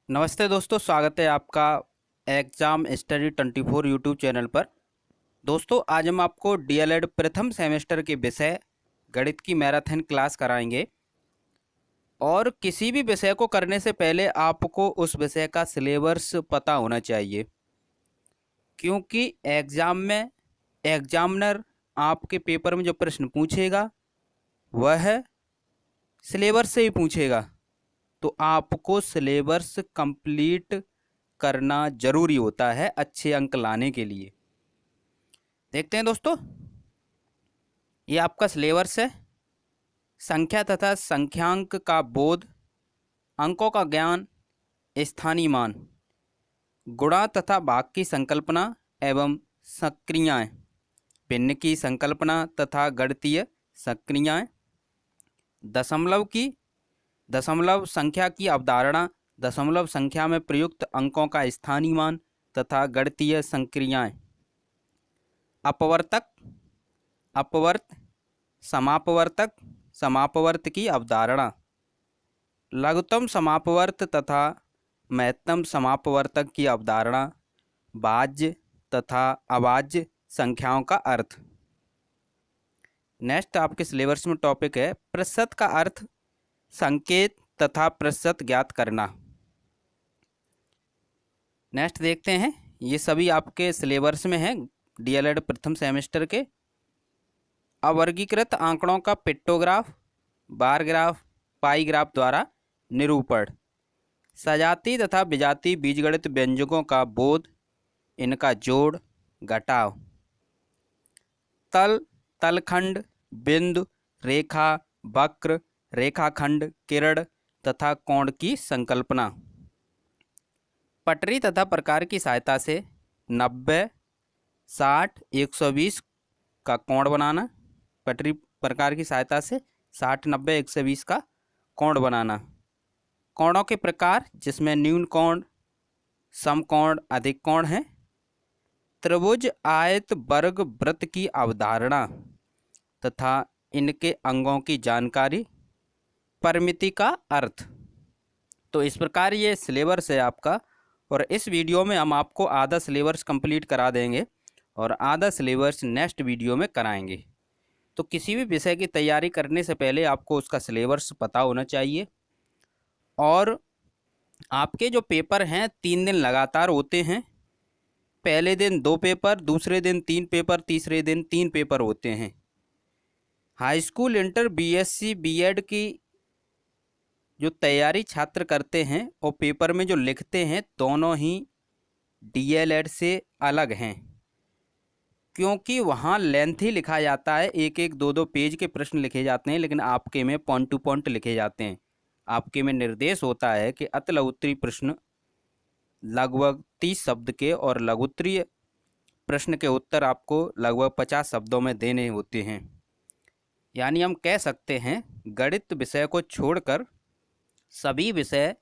नमस्ते दोस्तों, स्वागत है आपका एग्ज़ाम स्टडी 24 यूट्यूब चैनल पर। दोस्तों, आज हम आपको डीएलएड प्रथम सेमेस्टर के विषय गणित की मैराथन क्लास कराएंगे। और किसी भी विषय को करने से पहले आपको उस विषय का सिलेबस पता होना चाहिए, क्योंकि एग्ज़ाम में एग्जामिनर आपके पेपर में जो प्रश्न पूछेगा वह सिलेबस से ही पूछेगा। तो आपको सिलेबस कंप्लीट करना जरूरी होता है अच्छे अंक लाने के लिए। देखते हैं दोस्तों, ये आपका सिलेबस है। संख्या तथा संख्यांक का बोध, अंकों का ज्ञान, स्थानीय मान, गुणा तथा भाग की संकल्पना एवं सक्रियाएं, भिन्न की संकल्पना तथा गणितीय सक्रियाएं, दशमलव संख्या की अवधारणा, दशमलव संख्या में प्रयुक्त अंकों का स्थानीय मान तथा गणितीय संक्रियाएं, अपवर्तक, अपवर्त, समापवर्तक, समापवर्त की अवधारणा, लघुत्तम समापवर्त तथा महत्तम समापवर्तक की अवधारणा, भाज्य तथा अभाज्य संख्याओं का अर्थ। नेक्स्ट आपके सिलेबस में टॉपिक है प्रतिशत का अर्थ, संकेत तथा प्रतिशत ज्ञात करना। नेक्स्ट देखते हैं, ये सभी आपके सिलेबस में हैं डीएलएड प्रथम सेमेस्टर के। अवर्गीकृत आंकड़ों का पिक्टोग्राफ, बार ग्राफ, पाई ग्राफ द्वारा निरूपण, सजातीय तथा विजातीय बीजगणित व्यंजकों का बोध, इनका जोड़ घटाव, तल, तलखंड, बिंदु, रेखा, वक्र, रेखाखंड, किरण तथा कोण की संकल्पना, पटरी तथा प्रकार की सहायता से 90, 60, 120 का कोण बनाना, पटरी प्रकार की सहायता से 60, 90, 120 का कोण बनाना, कोणों के प्रकार जिसमें न्यून कोण, समकोण, अधिक कोण है, त्रिभुज, आयत, वर्ग, वृत्त की अवधारणा तथा इनके अंगों की जानकारी, परिमिति का अर्थ। तो इस प्रकार ये सिलेबस है आपका, और इस वीडियो में हम आपको आधा सिलेबस कंप्लीट करा देंगे और आधा सिलेबस नेक्स्ट वीडियो में कराएंगे। तो किसी भी विषय की तैयारी करने से पहले आपको उसका सिलेबस पता होना चाहिए। और आपके जो पेपर हैं 3 दिन लगातार होते हैं। पहले दिन 2 पेपर, दूसरे दिन 3 पेपर, तीसरे दिन 3 पेपर होते हैं। High school, inter, BSc, BEd की जो तैयारी छात्र करते हैं और पेपर में जो लिखते हैं, दोनों ही डीएलएड से अलग हैं, क्योंकि वहाँ लेंथी लिखा जाता है, एक एक 2 2 पेज के प्रश्न लिखे जाते हैं, लेकिन आपके में पॉइंट टू पॉइंट लिखे जाते हैं। आपके में निर्देश होता है कि अति लघुत्तरीय प्रश्न लगभग 30 शब्द के और लघुत्तरीय प्रश्न के उत्तर आपको लगभग 50 शब्दों में देने होते हैं। यानी हम कह सकते हैं गणित विषय को छोड़कर सभी विषय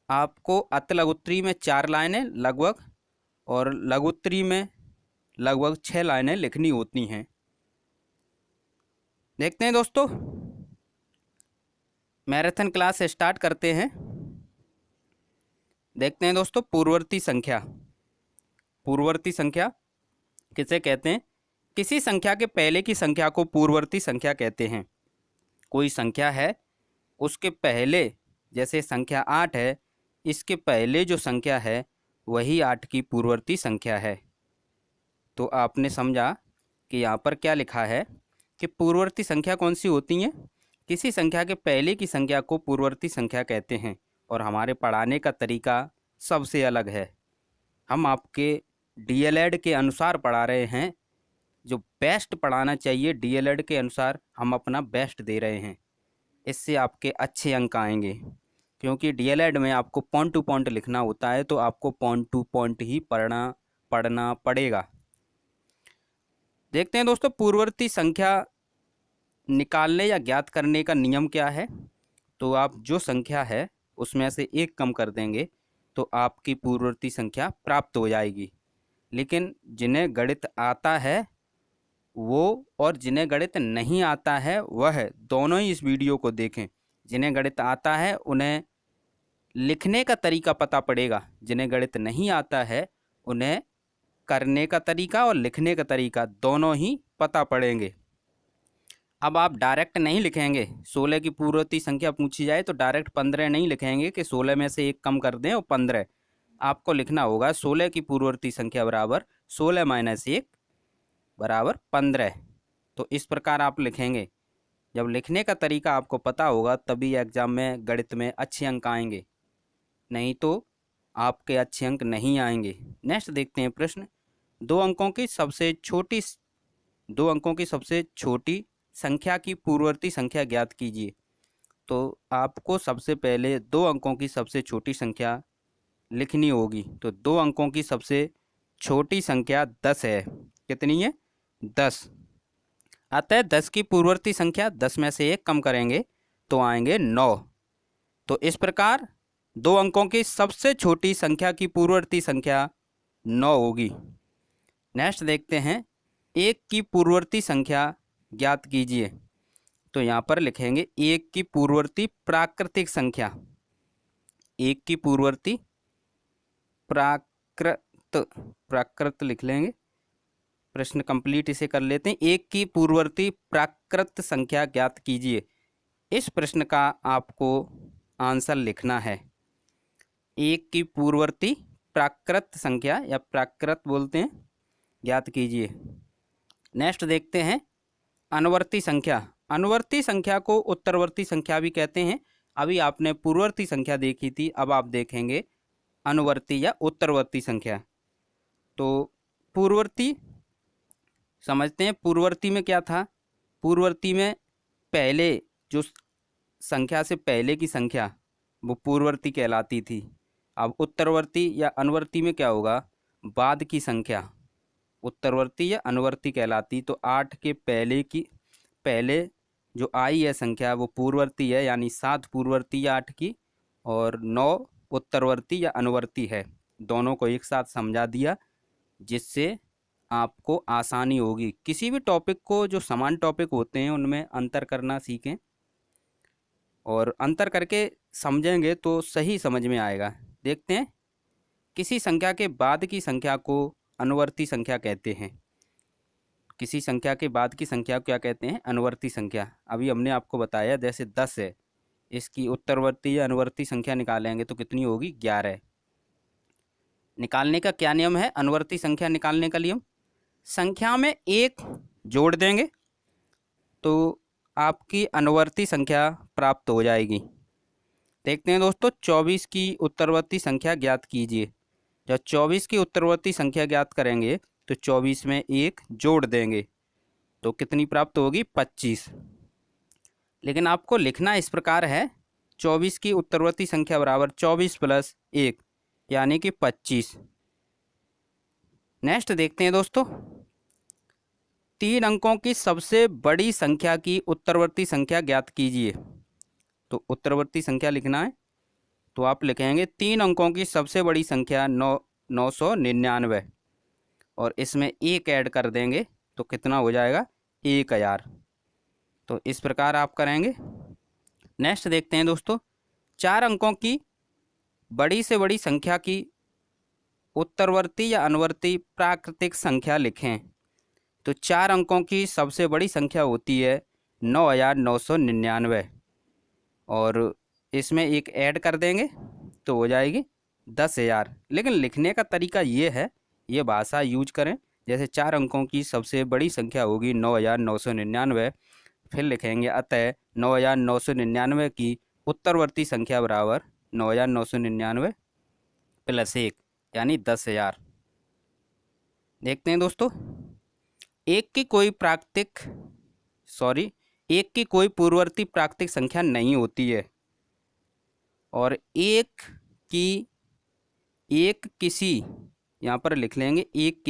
आपको अति लघुत्तरीय में 4 लाइनें लगभग और लघुत्तरीय में लगभग 6 लाइनें लिखनी होती हैं। देखते हैं दोस्तों, मैराथन क्लास स्टार्ट करते हैं। देखते हैं दोस्तों, पूर्ववर्ती संख्या। पूर्ववर्ती संख्या किसे कहते हैं? किसी संख्या के पहले की संख्या को पूर्ववर्ती संख्या कहते हैं। कोई संख्या है, उसके पहले, जैसे संख्या 8 है, इसके पहले जो संख्या है वही 8 की पूर्ववर्ती संख्या है। तो आपने समझा कि यहाँ पर क्या लिखा है कि पूर्ववर्ती संख्या कौन सी होती हैं? किसी संख्या के पहले की संख्या को पूर्ववर्ती संख्या कहते हैं। और हमारे पढ़ाने का तरीका सबसे अलग है। हम आपके डीएलएड के अनुसार पढ़ा रहे हैं। जो बेस्ट पढ़ाना चाहिए डीएलएड के अनुसार, हम अपना बेस्ट दे रहे हैं। इससे आपके अच्छे अंक आएंगे, क्योंकि डीएलएड में आपको पॉइंट टू पॉइंट लिखना होता है, तो आपको पॉइंट टू पॉइंट ही पढ़ना पड़ेगा। देखते हैं दोस्तों, पूर्ववर्ती संख्या निकालने या ज्ञात करने का नियम क्या है। तो आप जो संख्या है उसमें से एक कम कर देंगे तो आपकी पूर्ववर्ती संख्या प्राप्त हो जाएगी। लेकिन जिन्हें गणित आता है वो और जिन्हें गणित नहीं आता है वह दोनों ही इस वीडियो को देखें। जिन्हें गणित आता है उन्हें लिखने का तरीका पता पड़ेगा। जिन्हें गणित नहीं आता है उन्हें करने का तरीका और लिखने का तरीका दोनों ही पता पड़ेंगे। अब आप डायरेक्ट नहीं लिखेंगे, 16 की पूर्ववर्ती संख्या पूछी जाए तो डायरेक्ट 15 नहीं लिखेंगे कि 16 में से एक कम कर दें और 15। आपको लिखना होगा 16 की पूर्ववर्ती संख्या बराबर 16 माइनस 1 बराबर 15। तो इस प्रकार आप लिखेंगे। जब लिखने का तरीका आपको पता होगा तभी एग्जाम में गणित में अच्छे अंक आएंगे, नहीं तो आपके अच्छे अंक नहीं आएंगे। नेक्स्ट देखते हैं प्रश्न। दो अंकों की सबसे छोटी संख्या की पूर्ववर्ती संख्या ज्ञात कीजिए। तो आपको सबसे पहले 2 अंकों की सबसे छोटी संख्या लिखनी होगी। तो 2 अंकों की सबसे छोटी संख्या 10 है। कितनी है? 10। अतः 10 की पूर्ववर्ती संख्या 10 में से 1 कम करेंगे तो आएंगे 9। तो इस प्रकार 2 अंकों की सबसे छोटी संख्या की पूर्ववर्ती संख्या 9 होगी। नेक्स्ट देखते हैं, 1 की पूर्ववर्ती संख्या ज्ञात कीजिए। तो यहाँ पर लिखेंगे 1 की पूर्ववर्ती प्राकृतिक संख्या। 1 की पूर्ववर्ती प्राकृत लिख लेंगे। प्रश्न कंप्लीट इसे कर लेते हैं। 1 की पूर्ववर्ती प्राकृत संख्या ज्ञात कीजिए। इस प्रश्न का आपको आंसर लिखना है। 1 की पूर्ववर्ती प्राकृत संख्या या प्राकृत बोलते हैं, ज्ञात कीजिए। नेक्स्ट देखते हैं अनुवर्ती संख्या। अनुवर्ती संख्या को उत्तरवर्ती संख्या भी कहते हैं। अभी आपने पूर्ववर्ती संख्या देखी थी, अब आप देखेंगे अनुवर्ती या उत्तरवर्ती संख्या। तो पूर्ववर्ती समझते हैं। पूर्ववर्ती में क्या था? पूर्ववर्ती में पहले जो संख्या से पहले की संख्या वो पूर्ववर्ती कहलाती थी। अब उत्तरवर्ती या अनुवर्ती में क्या होगा? बाद की संख्या उत्तरवर्ती या अनुवर्ती कहलाती। तो 8 के पहले जो आई है संख्या वो पूर्ववर्ती है, यानी 7 पूर्ववर्ती या 8 की, और 9 उत्तरवर्ती या अनुवर्ती है। दोनों को एक साथ समझा दिया जिससे आपको आसानी होगी। किसी भी टॉपिक को, जो समान टॉपिक होते हैं उनमें अंतर करना सीखें, और अंतर करके समझेंगे तो सही समझ में आएगा। देखते हैं, किसी संख्या के बाद की संख्या को अनुवर्ती संख्या कहते हैं। किसी संख्या के बाद की संख्या को क्या कहते हैं? अनुवर्ती संख्या। अभी हमने आपको बताया जैसे 10 है, इसकी उत्तरवर्ती या अनुवर्ती संख्या निकालेंगे तो कितनी होगी? 11। निकालने का क्या नियम है? अनुवर्ती संख्या निकालने का नियम, संख्या में 1 जोड़ देंगे तो आपकी अनुवर्ती संख्या प्राप्त हो जाएगी। देखते हैं दोस्तों, 24 की उत्तरवर्ती संख्या ज्ञात कीजिए। जब 24 की उत्तरवर्ती संख्या ज्ञात करेंगे तो 24 में 1 जोड़ देंगे तो कितनी प्राप्त होगी? 25। लेकिन आपको लिखना इस प्रकार है, 24 की उत्तरवर्ती संख्या बराबर 24 प्लस 1 यानी कि 25। नेक्स्ट देखते हैं दोस्तों, 3 अंकों की सबसे बड़ी संख्या की उत्तरवर्ती संख्या ज्ञात कीजिए। तो उत्तरवर्ती संख्या लिखना है तो आप लिखेंगे 3 अंकों की सबसे बड़ी संख्या 999, और इसमें 1 ऐड कर देंगे तो कितना हो जाएगा? 1000। तो इस प्रकार आप करेंगे। नेक्स्ट देखते हैं दोस्तों, 4 अंकों की बड़ी से बड़ी संख्या की उत्तरवर्ती या अनुवर्ती प्राकृतिक संख्या लिखें। तो 4 अंकों की सबसे बड़ी संख्या होती है 9999, और इसमें 1 ऐड कर देंगे तो हो जाएगी 10,000। लेकिन लिखने का तरीका ये है, ये भाषा यूज करें। जैसे 4 अंकों की सबसे बड़ी संख्या होगी 9999, फिर लिखेंगे अतः 9999 की उत्तरवर्ती संख्या बराबर 9999 प्लस 1 यानी 10,000। देखते हैं दोस्तों, एक की कोई पूर्ववर्ती प्राकृतिक संख्या नहीं होती है, और एक किसी, यहाँ पर लिख लेंगे एक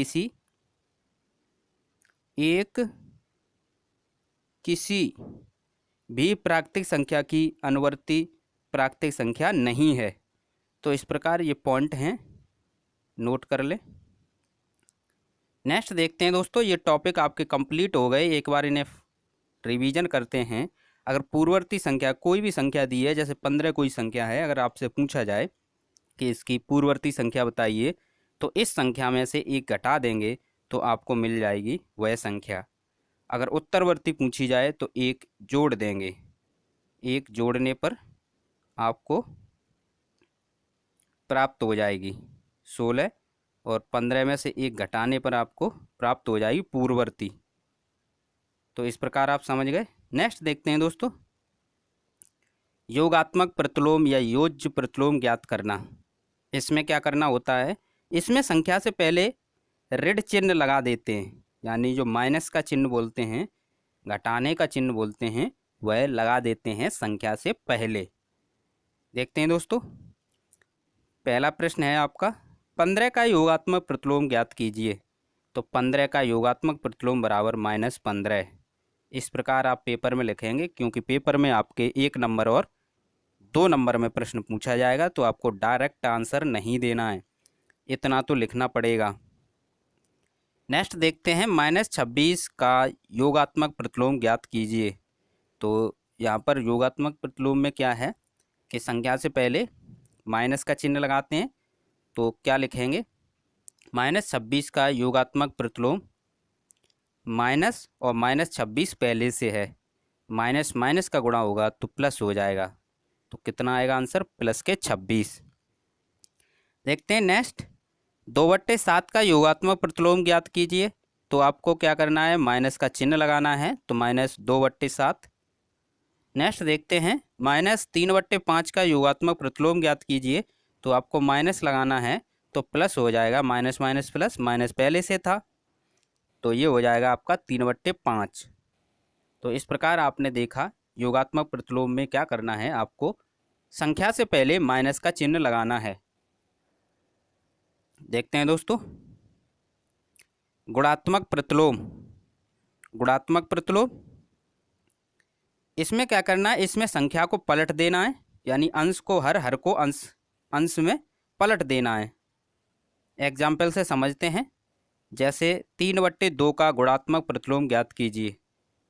किसी भी प्राकृतिक संख्या की अनुवर्ती प्राकृतिक संख्या नहीं है। तो इस प्रकार ये पॉइंट हैं, नोट कर लें। नेक्स्ट देखते हैं दोस्तों, ये टॉपिक आपके कंप्लीट हो गए। एक बार इन्हें रिवीजन करते हैं। अगर पूर्ववर्ती संख्या कोई भी संख्या दी है, जैसे 15 कोई संख्या है, अगर आपसे पूछा जाए कि इसकी पूर्ववर्ती संख्या बताइए, तो इस संख्या में से एक घटा देंगे तो आपको मिल जाएगी वह संख्या। अगर उत्तरवर्ती पूछी जाए तो एक जोड़ देंगे, एक जोड़ने पर आपको प्राप्त हो जाएगी 16, और 15 में से एक घटाने पर आपको प्राप्त हो जाएगी पूर्ववर्ती। तो इस प्रकार आप समझ गए। नेक्स्ट देखते हैं दोस्तों, योगात्मक प्रतिलोम या योज्य प्रतिलोम ज्ञात करना। इसमें क्या करना होता है, इसमें संख्या से पहले ऋण चिन्ह लगा देते हैं, यानी जो माइनस का चिन्ह बोलते हैं, घटाने का चिन्ह बोलते हैं, वह लगा देते हैं संख्या से पहले। देखते हैं दोस्तों, पहला प्रश्न है आपका, 15 का योगात्मक प्रतिलोम ज्ञात कीजिए। तो 15 का योगात्मक प्रतिलोम बराबर -15। इस प्रकार आप पेपर में लिखेंगे, क्योंकि पेपर में आपके 1 नंबर और 2 नंबर में प्रश्न पूछा जाएगा, तो आपको डायरेक्ट आंसर नहीं देना है, इतना तो लिखना पड़ेगा। नेक्स्ट देखते हैं, -26 का योगात्मक प्रतिलोम ज्ञात कीजिए। तो यहाँ पर योगात्मक प्रतिलोम में क्या है कि संख्या से पहले माइनस का चिन्ह लगाते हैं, तो क्या लिखेंगे, -26 का योगात्मक प्रतिलोम, माइनस और -26 पहले से है, माइनस माइनस का गुणा होगा तो प्लस हो जाएगा, तो कितना आएगा आंसर, प्लस के 26। देखते हैं नेक्स्ट, 2/7 का योगात्मक प्रतिलोम ज्ञात कीजिए। तो आपको क्या करना है, माइनस का चिन्ह लगाना है, तो -2/7। नेक्स्ट देखते हैं, -3/5 का योगात्मक प्रतिलोम ज्ञात कीजिए। तो आपको माइनस लगाना है, तो प्लस हो जाएगा, माइनस माइनस प्लस, माइनस पहले से था, तो ये हो जाएगा आपका 3/5। तो इस प्रकार आपने देखा योगात्मक प्रतिलोम में क्या करना है, आपको संख्या से पहले माइनस का चिन्ह लगाना है। देखते हैं दोस्तों, गुणात्मक प्रतिलोम, गुणात्मक प्रतिलोम, इसमें क्या करना है, इसमें संख्या को पलट देना है, यानी अंश को हर को अंश में पलट देना है। एग्जाम्पल से समझते हैं, जैसे 3/2 का गुणात्मक प्रतिलोम ज्ञात कीजिए।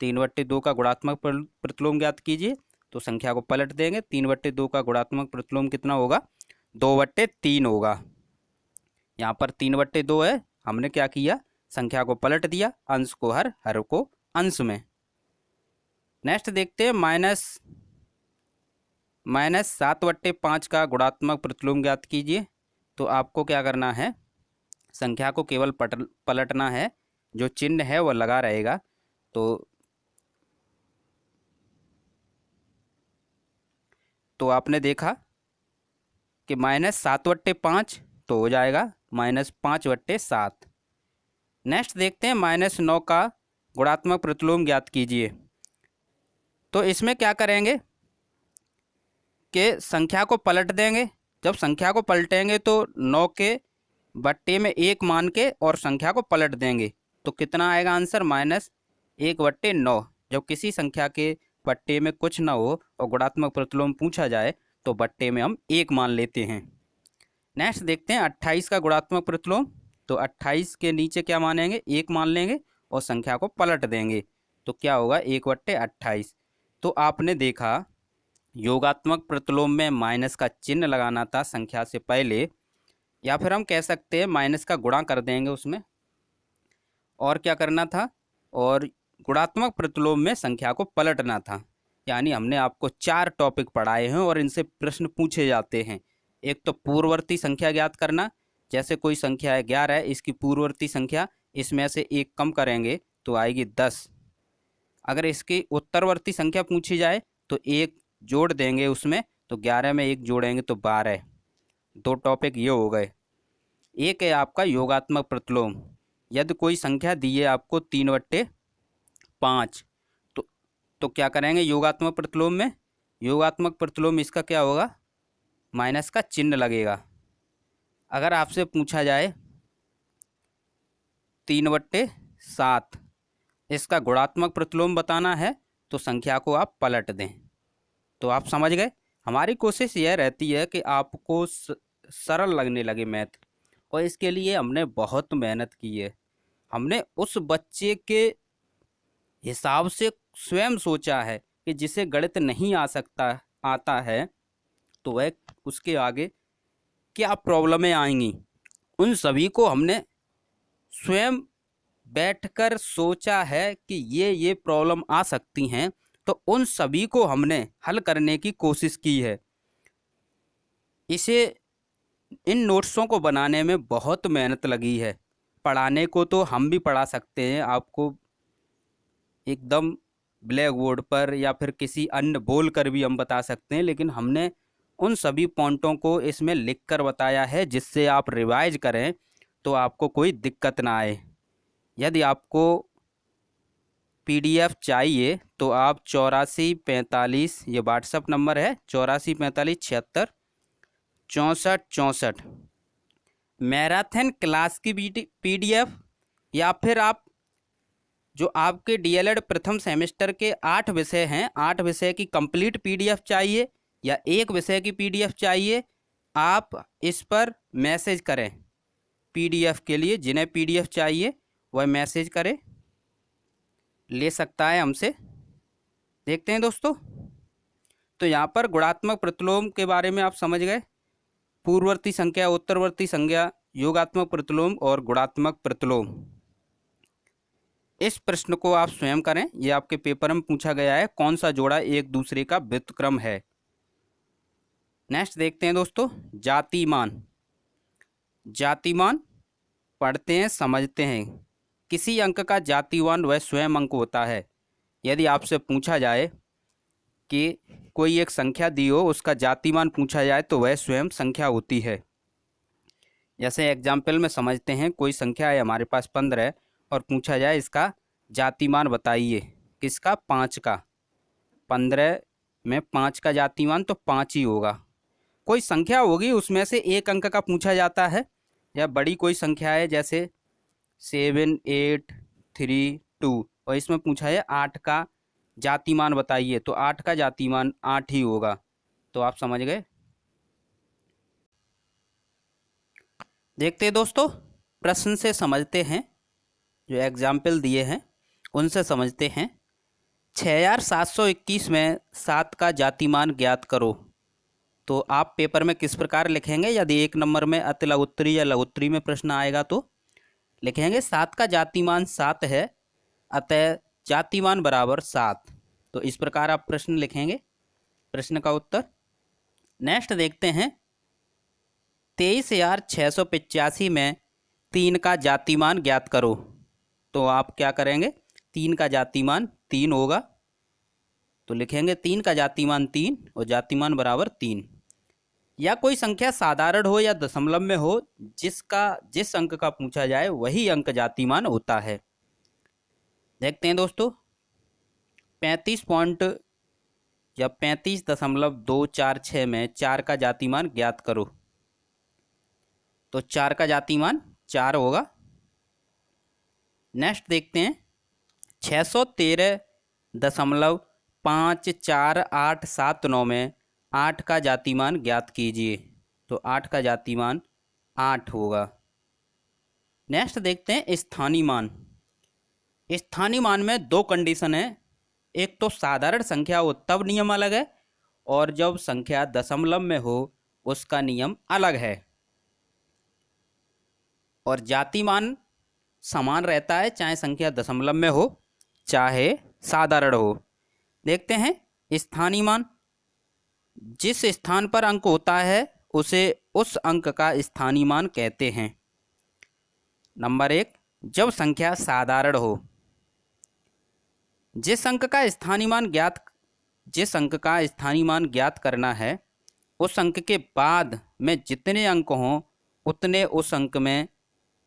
3/2 का गुणात्मक प्रतिलोम ज्ञात कीजिए, तो संख्या को पलट देंगे, 3/2 का गुणात्मक प्रतिलोम कितना होगा, 2/3 होगा। यहाँ पर 3/2 है, हमने क्या किया, संख्या को पलट दिया, अंश को हर को अंश में। नेक्स्ट देखते हैं, -7/5 का गुणात्मक प्रतिलोम ज्ञात कीजिए। तो आपको क्या करना है, संख्या को केवल पलटना है, जो चिन्ह है वह लगा रहेगा। तो आपने देखा कि -7/5 तो हो जाएगा -5/7। नेक्स्ट देखते हैं, -9 का गुणात्मक प्रतिलोम ज्ञात कीजिए। तो इसमें क्या करेंगे कि संख्या को पलट देंगे। जब संख्या को पलटेंगे तो 9 के बट्टे में 1 मान के और संख्या को पलट देंगे, तो कितना आएगा आंसर, -1/9। जब किसी संख्या के बट्टे में कुछ ना हो और गुणात्मक प्रतिलोम पूछा जाए, तो बट्टे में हम 1 मान लेते हैं। नेक्स्ट देखते हैं, 28 का गुणात्मक प्रतिलोम। तो 28 के नीचे क्या मानेंगे, 1 मान लेंगे और संख्या को पलट देंगे, तो क्या होगा, 1/28। तो आपने देखा योगात्मक प्रतिलोम में माइनस का चिन्ह लगाना था संख्या से पहले, या फिर हम कह सकते हैं माइनस का गुणा कर देंगे उसमें, और क्या करना था, और गुणात्मक प्रतिलोम में संख्या को पलटना था। यानी हमने आपको 4 टॉपिक पढ़ाए हैं और इनसे प्रश्न पूछे जाते हैं। एक तो पूर्ववर्ती संख्या ज्ञात करना, जैसे कोई संख्या है 11, इसकी पूर्ववर्ती संख्या, इसमें से 1 कम करेंगे तो आएगी 10। अगर इसकी उत्तरवर्ती संख्या पूछी जाए तो 1 जोड़ देंगे उसमें, तो 11 में 1 जोड़ेंगे तो 12। 2 टॉपिक ये हो गए। एक है आपका योगात्मक प्रतिलोम, यदि कोई संख्या दी है आपको 3/5, तो क्या करेंगे योगात्मक प्रतिलोम में, योगात्मक प्रतिलोम इसका क्या होगा, माइनस का चिन्ह लगेगा। अगर आपसे पूछा जाए 3/7, इसका गुणात्मक प्रतिलोम बताना है, तो संख्या को आप पलट दें। तो आप समझ गए। हमारी कोशिश यह रहती है कि आपको सरल लगने लगे मैथ, और इसके लिए हमने बहुत मेहनत की है। हमने उस बच्चे के हिसाब से स्वयं सोचा है कि जिसे गणित नहीं आता है तो वह उसके आगे क्या प्रॉब्लमें आएंगी, उन सभी को हमने स्वयं बैठकर सोचा है कि ये प्रॉब्लम आ सकती हैं, तो उन सभी को हमने हल करने की कोशिश की है। इसे इन नोट्सों को बनाने में बहुत मेहनत लगी है। पढ़ाने को तो हम भी पढ़ा सकते हैं आपको एकदम ब्लैक बोर्ड पर या फिर किसी अन्य बोल कर भी हम बता सकते हैं, लेकिन हमने उन सभी पॉइंटों को इसमें लिख कर बताया है जिससे आप रिवाइज करें तो आपको कोई दिक्कत ना आए। यदि आपको पीडीएफ चाहिए तो आप 8445, ये व्हाट्सअप नंबर है 8445766464, मैराथन क्लास की पीडीएफ, या फिर आप जो आपके डीएलएड प्रथम सेमेस्टर के 8 विषय हैं, 8 विषय की कंप्लीट पीडीएफ चाहिए या एक विषय की पीडीएफ चाहिए, आप इस पर मैसेज करें। पीडीएफ के लिए जिन्हें पीडीएफ चाहिए वह मैसेज करें, ले सकता है हमसे। देखते हैं दोस्तों, तो यहाँ पर गुणात्मक प्रतिलोम के बारे में आप समझ गए। पूर्ववर्ती संख्या, उत्तरवर्ती संख्या, योगात्मक प्रतिलोम और गुणात्मक प्रतिलोम। इस प्रश्न को आप स्वयं करें, ये आपके पेपर में पूछा गया है, कौन सा जोड़ा एक दूसरे का व्युत्क्रम है। नेक्स्ट देखते हैं दोस्तों, जातिमान। जातिमान पढ़ते हैं, समझते हैं। किसी अंक का जातिमान वह स्वयं अंक होता है। यदि आपसे पूछा जाए कि कोई एक संख्या दी हो, उसका जातिमान पूछा जाए तो वह स्वयं संख्या होती है। जैसे एग्जाम्पल में समझते हैं, कोई संख्या है हमारे पास 15 और पूछा जाए इसका जातिमान बताइए, किसका? 5 का। 15 में 5 का जातिमान तो 5 ही होगा। कोई संख्या होगी उसमें से एक अंक का पूछा जाता है, या बड़ी कोई संख्या है जैसे 7, 8, 3, 2 और इसमें पूछा है 8 का जातिमान बताइए, तो 8 का जातिमान 8 ही होगा। तो आप समझ गए। देखते हैं दोस्तों, प्रश्न से समझते हैं, जो एग्जाम्पल दिए हैं उनसे समझते हैं। 6721 में 7 का जातिमान ज्ञात करो। तो आप पेपर में किस प्रकार लिखेंगे? यदि एक नंबर में अति लघुत्तरी या लघुत्तरी में प्रश्न आएगा तो लिखेंगे 7 का जातिमान 7 है, अतः जातिमान बराबर 7। तो इस प्रकार आप प्रश्न लिखेंगे, प्रश्न का उत्तर। नेक्स्ट देखते हैं, 23,685 में 3 का जातिमान ज्ञात करो। तो आप क्या करेंगे? 3 का जातिमान 3 होगा, तो लिखेंगे 3 का जातिमान 3 और जातिमान बराबर 3। या कोई संख्या साधारण हो या दशमलव में हो, जिस अंक का पूछा जाए वही अंक जातिमान होता है। देखते हैं दोस्तों, 35.246 में 4 का जातिमान ज्ञात करो। तो 4 का जातिमान 4 होगा। नेक्स्ट देखते हैं, 613.54879 में 8 का जातिमान ज्ञात कीजिए। तो 8 का जातिमान 8 होगा। नेक्स्ट देखते हैं, स्थानीय मान। स्थानीय मान में 2 कंडीशन है, एक तो साधारण संख्या हो तब नियम अलग है, और जब संख्या दशमलव में हो उसका नियम अलग है। और जातिमान समान रहता है, चाहे संख्या दशमलव में हो चाहे साधारण हो। देखते हैं, स्थानीय मान, जिस स्थान पर अंक होता है उसे उस अंक का स्थानीय मान कहते हैं। नंबर 1, जब संख्या साधारण हो। जिस अंक का स्थानीय मान ज्ञात करना है, उस अंक के बाद में जितने अंक हों उतने उस अंक में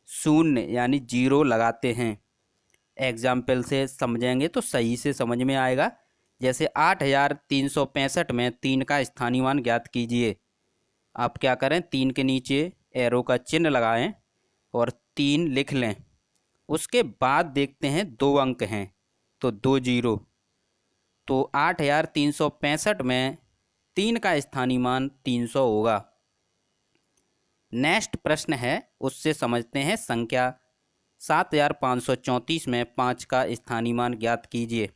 शून्य यानी 0 लगाते हैं। एग्जाम्पल से समझेंगे तो सही से समझ में आएगा। जैसे 8365 में 3 का स्थानीय मान ज्ञात कीजिए। आप क्या करें, 3 के नीचे एरो का चिन्ह लगाएं और 3 लिख लें। उसके बाद देखते हैं 2 अंक हैं तो 2 0। तो 8365 में 3 का स्थानीय मान 300 होगा। नेक्स्ट प्रश्न है, उससे समझते हैं संख्या 7534 में 5 का स्थानीय मान ज्ञात कीजिए।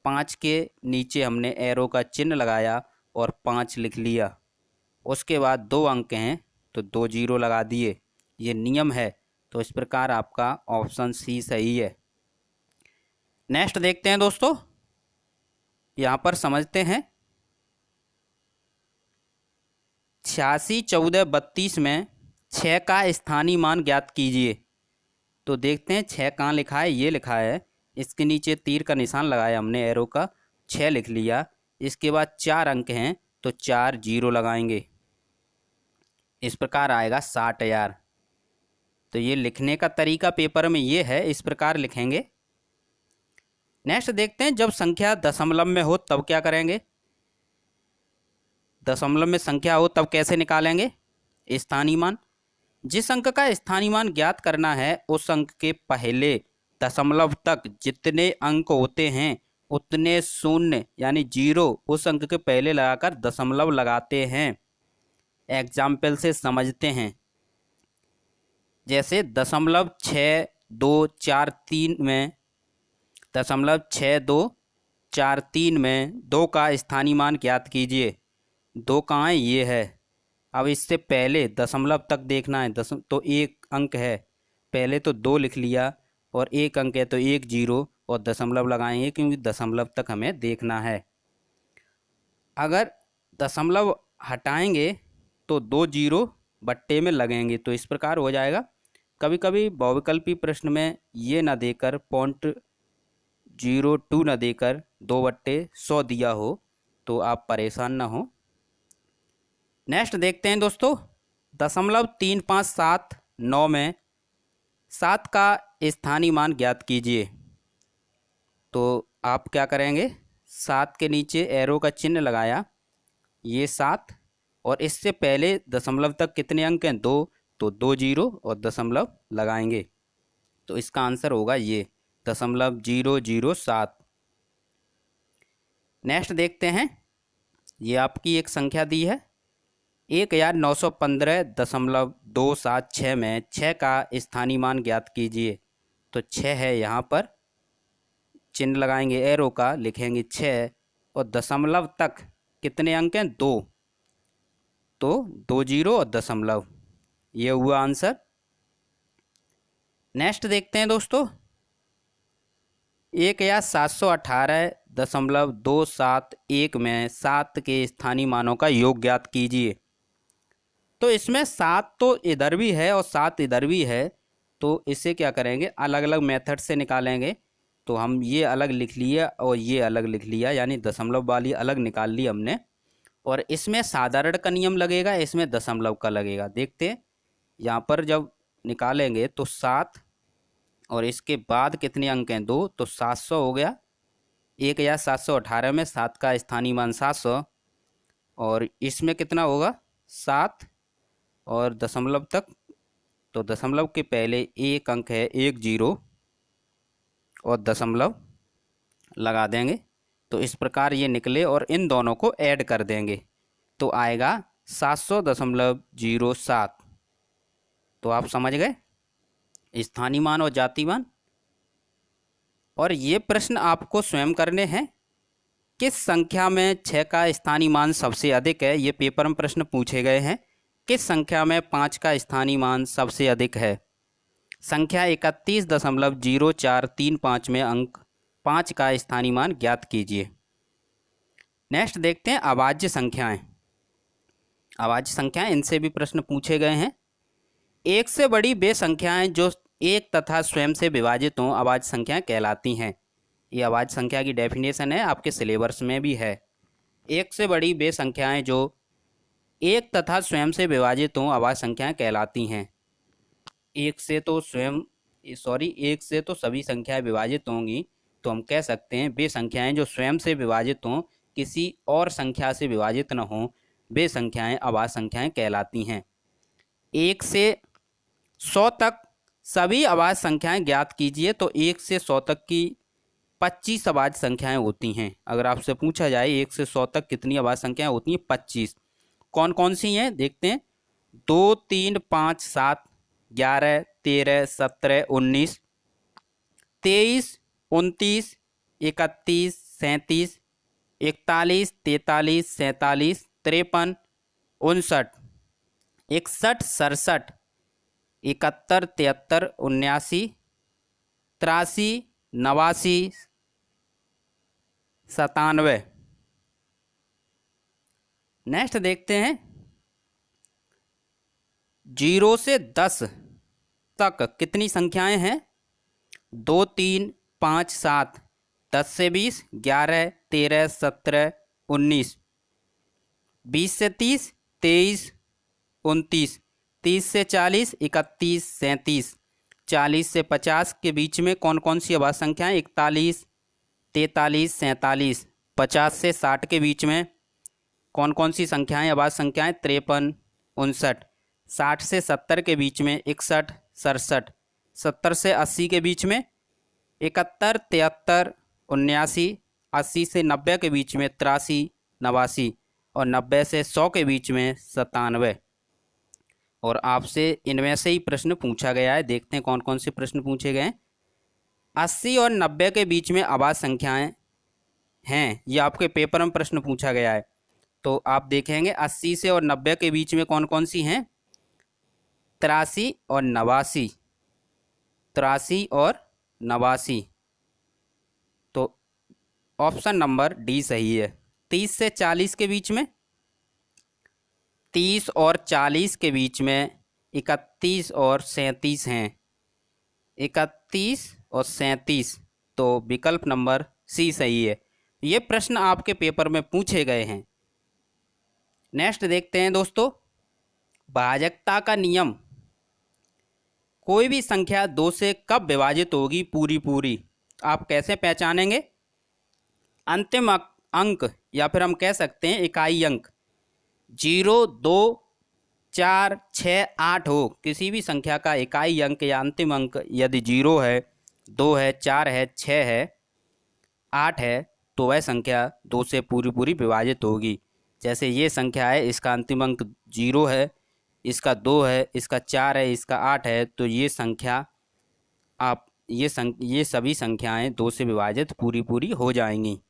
5 के नीचे हमने एरो का चिन्ह लगाया और 5 लिख लिया। उसके बाद 2 अंक हैं तो 2 जीरो लगा दिए। ये नियम है, तो इस प्रकार आपका ऑप्शन सी सही है। नेक्स्ट देखते हैं दोस्तों, यहाँ पर समझते हैं 861432 में 6 का स्थानीय मान ज्ञात कीजिए। तो देखते हैं 6 कहाँ लिखा है, ये लिखा है, इसके नीचे तीर का निशान लगाया हमने एरो का, 6 लिख लिया। इसके बाद 4 अंक हैं तो 4 जीरो लगाएंगे। इस प्रकार आएगा 60,000। तो ये लिखने का तरीका पेपर में ये है, इस प्रकार लिखेंगे। नेक्स्ट देखते हैं जब संख्या दशमलव में हो तब क्या करेंगे। दशमलव में संख्या हो तब कैसे निकालेंगे स्थानीय मान। जिस अंक का स्थानीय मान ज्ञात करना है उस अंक के पहले दशमलव तक जितने अंक होते हैं उतने शून्य यानी जीरो उस अंक के पहले लगाकर दशमलव लगाते हैं। एग्जाम्पल से समझते हैं, जैसे 0.6243 में 0.6243 में 2 का स्थानीय मान ज्ञात कीजिए। 2 कहाँ है, ये है। अब इससे पहले दशमलव तक देखना है, तो 1 अंक है, पहले तो 2 लिख लिया और 1 अंक है तो 1 जीरो और दशमलव लगाएंगे क्योंकि दशमलव तक हमें देखना है। अगर दशमलव हटाएंगे तो 2 जीरो बट्टे में लगेंगे, तो इस प्रकार हो जाएगा। कभी कभी बहुविकल्पी प्रश्न में ये ना देकर 0.02 ना देकर 2/100 दिया हो तो आप परेशान ना हो। नेक्स्ट देखते हैं दोस्तों 0.3579 में 7 का स्थानीय मान ज्ञात कीजिए। तो आप क्या करेंगे, 7 के नीचे एरो का चिन्ह लगाया, ये 7 और इससे पहले दशमलव तक कितने अंक हैं, 2, तो 2 जीरो और दशमलव लगाएंगे। तो इसका आंसर होगा ये 0.007। नेक्स्ट देखते हैं, ये आपकी एक संख्या दी है 1915.276 में 6 का स्थानीय मान ज्ञात कीजिए। तो 6 है, यहाँ पर चिन्ह लगाएंगे एरो का, लिखेंगे 6 और दशमलव तक कितने अंक हैं, 2, तो 2 जीरो और दशमलव, ये हुआ आंसर। नेक्स्ट देखते हैं दोस्तों 1718.271 में 7 के स्थानीय मानों का योग ज्ञात कीजिए। तो इसमें 7 तो इधर भी है और 7 इधर भी है, तो इसे क्या करेंगे, अलग अलग मेथड से निकालेंगे। तो हम ये अलग लिख लिया और ये अलग लिख लिया, यानी दशमलव वाली अलग निकाल ली हमने। और इसमें साधारण का नियम लगेगा, इसमें दशमलव का लगेगा। देखते हैं यहाँ पर जब निकालेंगे तो 7 और इसके बाद कितने अंक हैं, 2, तो 700 हो गया। 1718 में 7 का स्थानीय मान 700 और इसमें कितना होगा, 7 और दशमलव तक, तो दशमलव के पहले 1 अंक है, 1 जीरो और दशमलव लगा देंगे। तो इस प्रकार ये निकले और इन दोनों को ऐड कर देंगे तो आएगा 700.07। तो आप समझ गए स्थानीय मान और जाति मान। और ये प्रश्न आपको स्वयं करने हैं, किस संख्या में 6 का स्थानीय मान सबसे अधिक है। ये पेपर में प्रश्न पूछे गए हैं। किस संख्या में 5 का स्थानीय मान सबसे अधिक है। संख्या 31.0435 में अंक 5 का स्थानीय मान ज्ञात कीजिए। नेक्स्ट देखते हैं अभाज्य संख्याएं। अभाज्य संख्याएं, इनसे भी प्रश्न पूछे गए हैं। एक से बड़ी वे संख्याएं जो एक तथा स्वयं से विभाजित हों अभाज्य संख्याएं कहलाती हैं। ये अभाज्य संख्या की डेफिनेशन है, आपके सिलेबस में भी है। एक से बड़ी वे संख्याएं जो एक तथा स्वयं से विभाजित हों अभाज्य संख्याएं कहलाती हैं। एक से तो सभी संख्याएं विभाजित होंगी, तो हम कह सकते हैं वे संख्याएं जो स्वयं से विभाजित हों, किसी और संख्या से विभाजित न हों, वे संख्याएं अभाज्य संख्याएं कहलाती हैं। 1 से 100 तक सभी अभाज्य संख्याएं ज्ञात कीजिए। तो 1 से 100 तक की 25 अभाज्य संख्याएं होती हैं। अगर आपसे पूछा जाए 1 से 100 तक कितनी अभाज्य संख्याएं होती हैं, 25। कौन कौन सी हैं देखते हैं, 2, 3, 5, 7, 11, 13, 17, 19, 23, 29, 31, 37, 41, 43, 47, 53, 59, 61, 67, 71, 73, 79, 83, 89, 97। नेक्स्ट देखते हैं 0 से 10 तक कितनी संख्याएं हैं। 2, 3, 5, 7, 10 से 20, 11, 13, 17, 19, 20 से 30, 23, 29, 30 से 40, 31, 37, 40 से 50 के बीच में कौन कौन सी अभाज्य संख्याएं। 41, 43, 47, 50 से 60 के बीच में कौन कौन सी संख्याएं अभाज्य संख्याएं। 53, 59, 60 से 70 के बीच में 61, 67, 70 से 80 के बीच में 71, 73, 79, 80 से 90 के बीच में 83, 89 और 90 से 100 के बीच में 97। और आपसे इनमें से ही प्रश्न पूछा गया है। देखते हैं कौन कौन से प्रश्न पूछे गए हैं। 80 और 90 के बीच में अभाज्य संख्याएं हैं, ये आपके पेपर में प्रश्न पूछा गया है। तो आप देखेंगे 80 से और 90 के बीच में कौन कौन सी हैं। 83 और 89, 83 और 89। तो ऑप्शन नंबर डी सही है। 30 से 40 के बीच में, 30 और 40 के बीच में 31 और 37 हैं। 31 और 37, तो विकल्प नंबर सी सही है। ये प्रश्न आपके पेपर में पूछे गए हैं। नेक्स्ट देखते हैं दोस्तों, भाजकता का नियम। कोई भी संख्या 2 से कब विभाजित होगी पूरी पूरी, आप कैसे पहचानेंगे। अंतिम अंक या फिर हम कह सकते हैं इकाई अंक 0, 2, 4, 6, 8 हो, किसी भी संख्या का इकाई अंक या अंतिम अंक यदि 0 है, 2 है, 4 है, 6 है, 8 है, तो वह संख्या 2 से पूरी पूरी विभाजित होगी। जैसे ये संख्या है, इसका अंतिम अंक 0 है, इसका 2 है, इसका 4 है, इसका 8 है, तो ये संख्या आप ये सभी संख्याएं 2 से विभाजित पूरी पूरी हो जाएंगी।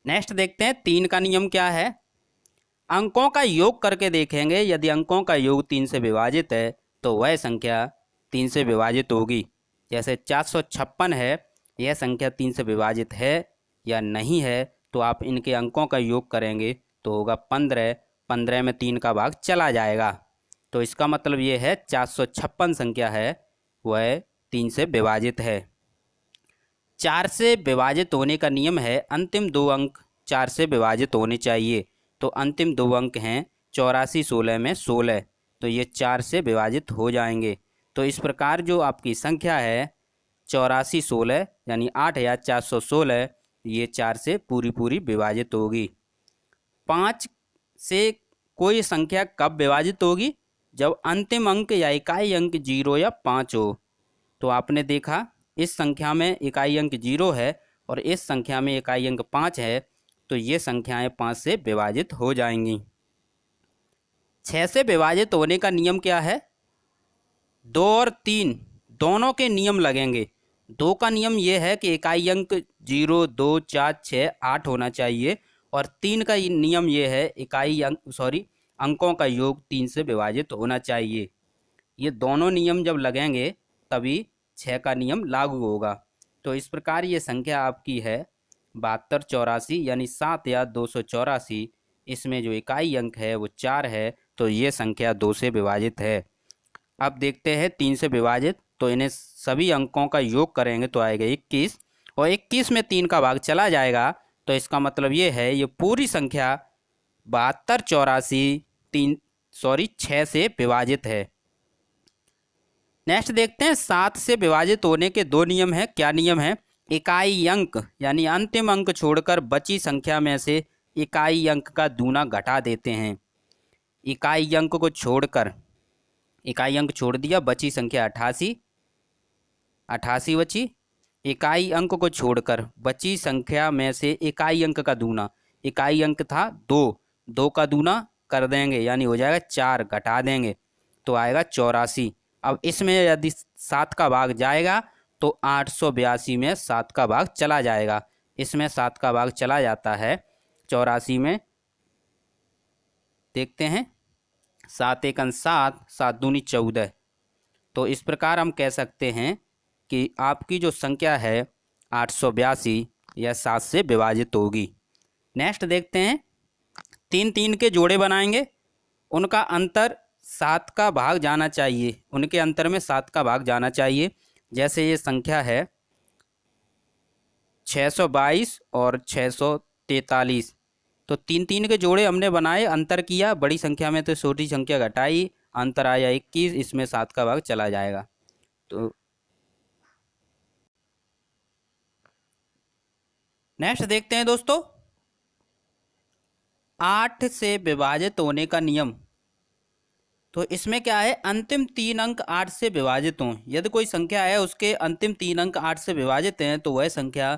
नेक्स्ट देखते हैं 3 का नियम क्या है। अंकों का योग करके देखेंगे, यदि अंकों का योग 3 से विभाजित है तो वह संख्या 3 से विभाजित होगी। जैसे 456 है, यह संख्या 3 से विभाजित है या नहीं है, तो आप इनके अंकों का योग करेंगे तो होगा 15, 15 में 3 का भाग चला जाएगा। तो इसका मतलब ये है 456 संख्या है वह 3 से विभाजित है। 4 से विभाजित होने का नियम है अंतिम 2 अंक 4 से विभाजित होने चाहिए। तो अंतिम 2 अंक हैं 84, 16 में 16, तो ये 4 से विभाजित हो जाएंगे। तो इस प्रकार जो आपकी संख्या है 84, 16 यानी 8416, ये 4 से पूरी पूरी विभाजित होगी। 5 से कोई संख्या कब विभाजित होगी, जब अंतिम अंक या इकाई अंक 0 या 5 हो। तो आपने देखा इस संख्या में इकाई अंक 0 है और इस संख्या में इकाई अंक 5 है, तो ये संख्याएं 5 से विभाजित हो जाएंगी। 6 से विभाजित होने का नियम क्या है। 2 और 3 दोनों के नियम लगेंगे। 2 का नियम ये है कि इकाई अंक 0, 2, 4, 6, 8 होना चाहिए, और 3 का नियम ये है अंकों का योग 3 से विभाजित होना चाहिए। ये दोनों नियम जब लगेंगे तभी 6 का नियम लागू होगा। तो इस प्रकार ये संख्या आपकी है 7284 यानी 7 या 284। इसमें जो इकाई अंक है वो 4 है, तो ये संख्या 2 से विभाजित है। अब देखते हैं 3 से विभाजित, तो इन्हें सभी अंकों का योग करेंगे तो आएगा 21, और 21 में 3 का भाग चला जाएगा। तो इसका मतलब ये है ये पूरी संख्या 7284 6 से विभाजित है। नेक्स्ट देखते हैं 7 से विभाजित होने के 2 नियम हैं। क्या नियम है। इकाई अंक यानी अंतिम अंक छोड़कर बची संख्या में से इकाई अंक का दूना घटा देते हैं। इकाई अंक को छोड़कर, इकाई अंक छोड़ दिया, बची संख्या 88 बची। इकाई अंक को छोड़कर बची संख्या में से इकाई अंक का दूना, इकाई अंक था 2 का दूना कर देंगे यानी हो जाएगा 4, घटा देंगे तो आएगा 84। अब इसमें यदि 7 का भाग जाएगा तो 882 में 7 का भाग चला जाएगा, इसमें 7 का भाग चला जाता है 84 में। देखते हैं, 7 एकन 7, 7 दूनी 14। तो इस प्रकार हम कह सकते हैं कि आपकी जो संख्या है 882 यह 7 से विभाजित होगी। नेक्स्ट देखते हैं, 3 3 के जोड़े बनाएंगे, उनका अंतर 7 का भाग जाना चाहिए, उनके अंतर में 7 का भाग जाना चाहिए। जैसे ये संख्या है 622 और 643, तो 3 3 के जोड़े हमने बनाए, अंतर किया, बड़ी संख्या में तो छोटी संख्या घटाई, अंतर आया 21, इसमें 7 का भाग चला जाएगा। तो नेक्स्ट देखते हैं दोस्तों, 8 से विभाजित होने का नियम। तो इसमें क्या है, अंतिम 3 अंक 8 से विभाजित हों। यदि कोई संख्या है उसके अंतिम 3 अंक 8 से विभाजित हैं तो वह संख्या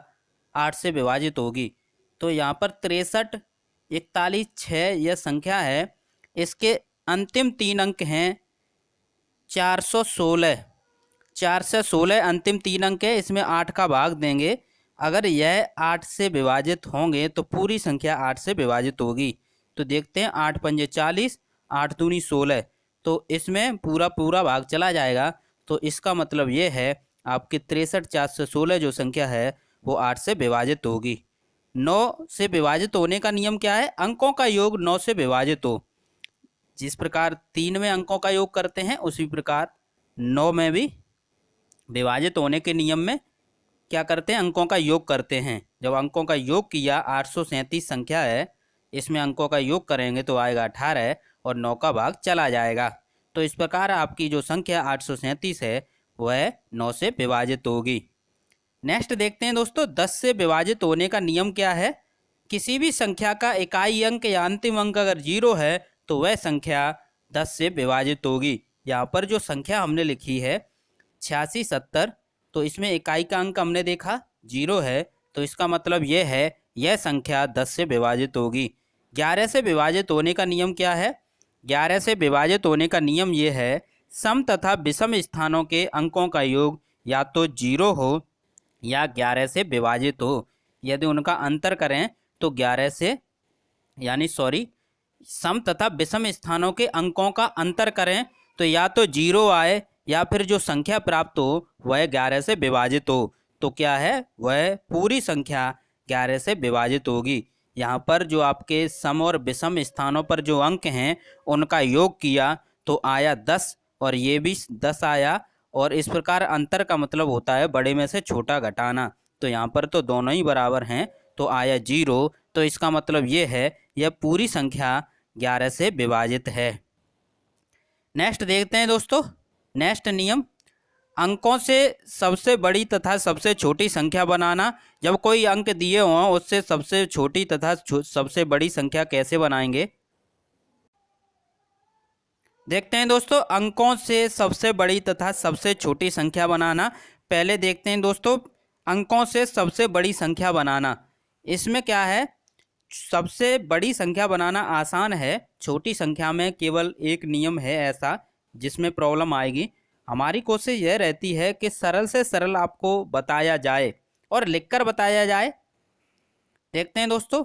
8 से विभाजित होगी। तो यहाँ पर 63, 41, 6 यह संख्या है, इसके अंतिम 3 अंक हैं 416। 4 से 16 अंतिम 3 अंक है, इसमें 8 का भाग देंगे। अगर यह 8 से विभाजित होंगे तो पूरी संख्या 8 से विभाजित होगी। तो देखते हैं, 8 पंजे 40, 8 दूनी 16, तो इसमें पूरा पूरा भाग चला जाएगा। तो इसका मतलब ये है आपके 63, 416 जो संख्या है वो 8 से विभाजित होगी। 9 से विभाजित होने का नियम क्या है, अंकों का योग 9 से विभाजित हो। जिस प्रकार 3 में अंकों का योग करते हैं उसी प्रकार 9 में भी विभाजित होने के नियम में क्या करते हैं, अंकों का योग करते हैं। जब अंकों का योग किया, 837 संख्या है, इसमें अंकों का योग करेंगे तो आएगा 18 और 9 का भाग चला जाएगा। तो इस प्रकार आपकी जो संख्या 837 है वह 9 से विभाजित होगी। नेक्स्ट देखते हैं दोस्तों, 10 से विभाजित होने का नियम क्या है। किसी भी संख्या का इकाई अंक या अंतिम अंक अगर 0 है तो वह संख्या 10 से विभाजित होगी। यहाँ पर जो संख्या हमने लिखी है 8670, तो इसमें इकाई का अंक हमने देखा 0 है, तो इसका मतलब यह है यह संख्या 10 से विभाजित होगी। 11 से विभाजित होने का नियम क्या है, 11 से विभाजित होने का नियम ये है, सम तथा विषम स्थानों के अंकों का योग या तो 0 हो या 11 से विभाजित हो। यदि उनका अंतर करें तो 11 से सम तथा विषम स्थानों के अंकों का अंतर करें तो या तो 0 आए या फिर जो संख्या प्राप्त हो वह 11 से विभाजित हो। तो क्या है, वह पूरी संख्या 11 से विभाजित होगी। यहाँ पर जो आपके सम और विषम स्थानों पर जो अंक हैं उनका योग किया तो आया 10 और ये भी 10 आया, और इस प्रकार अंतर का मतलब होता है बड़े में से छोटा घटाना। तो यहाँ पर तो दोनों ही बराबर हैं तो आया 0। तो इसका मतलब ये है यह पूरी संख्या 11 से विभाजित है। नेक्स्ट देखते हैं दोस्तों, नेक्स्ट नियम, अंकों से सबसे बड़ी तथा सबसे छोटी संख्या बनाना। जब कोई अंक दिए हों उससे सबसे छोटी तथा सबसे बड़ी संख्या कैसे बनाएंगे। देखते हैं दोस्तों, अंकों से सबसे बड़ी तथा सबसे छोटी संख्या बनाना। पहले देखते हैं दोस्तों, अंकों से सबसे बड़ी संख्या बनाना। इसमें क्या है, सबसे बड़ी संख्या बनाना आसान है, छोटी संख्या में केवल एक नियम है ऐसा जिसमें प्रॉब्लम आएगी। हमारी कोशिश यह रहती है कि सरल से सरल आपको बताया जाए और लिखकर बताया जाए। देखते हैं दोस्तों,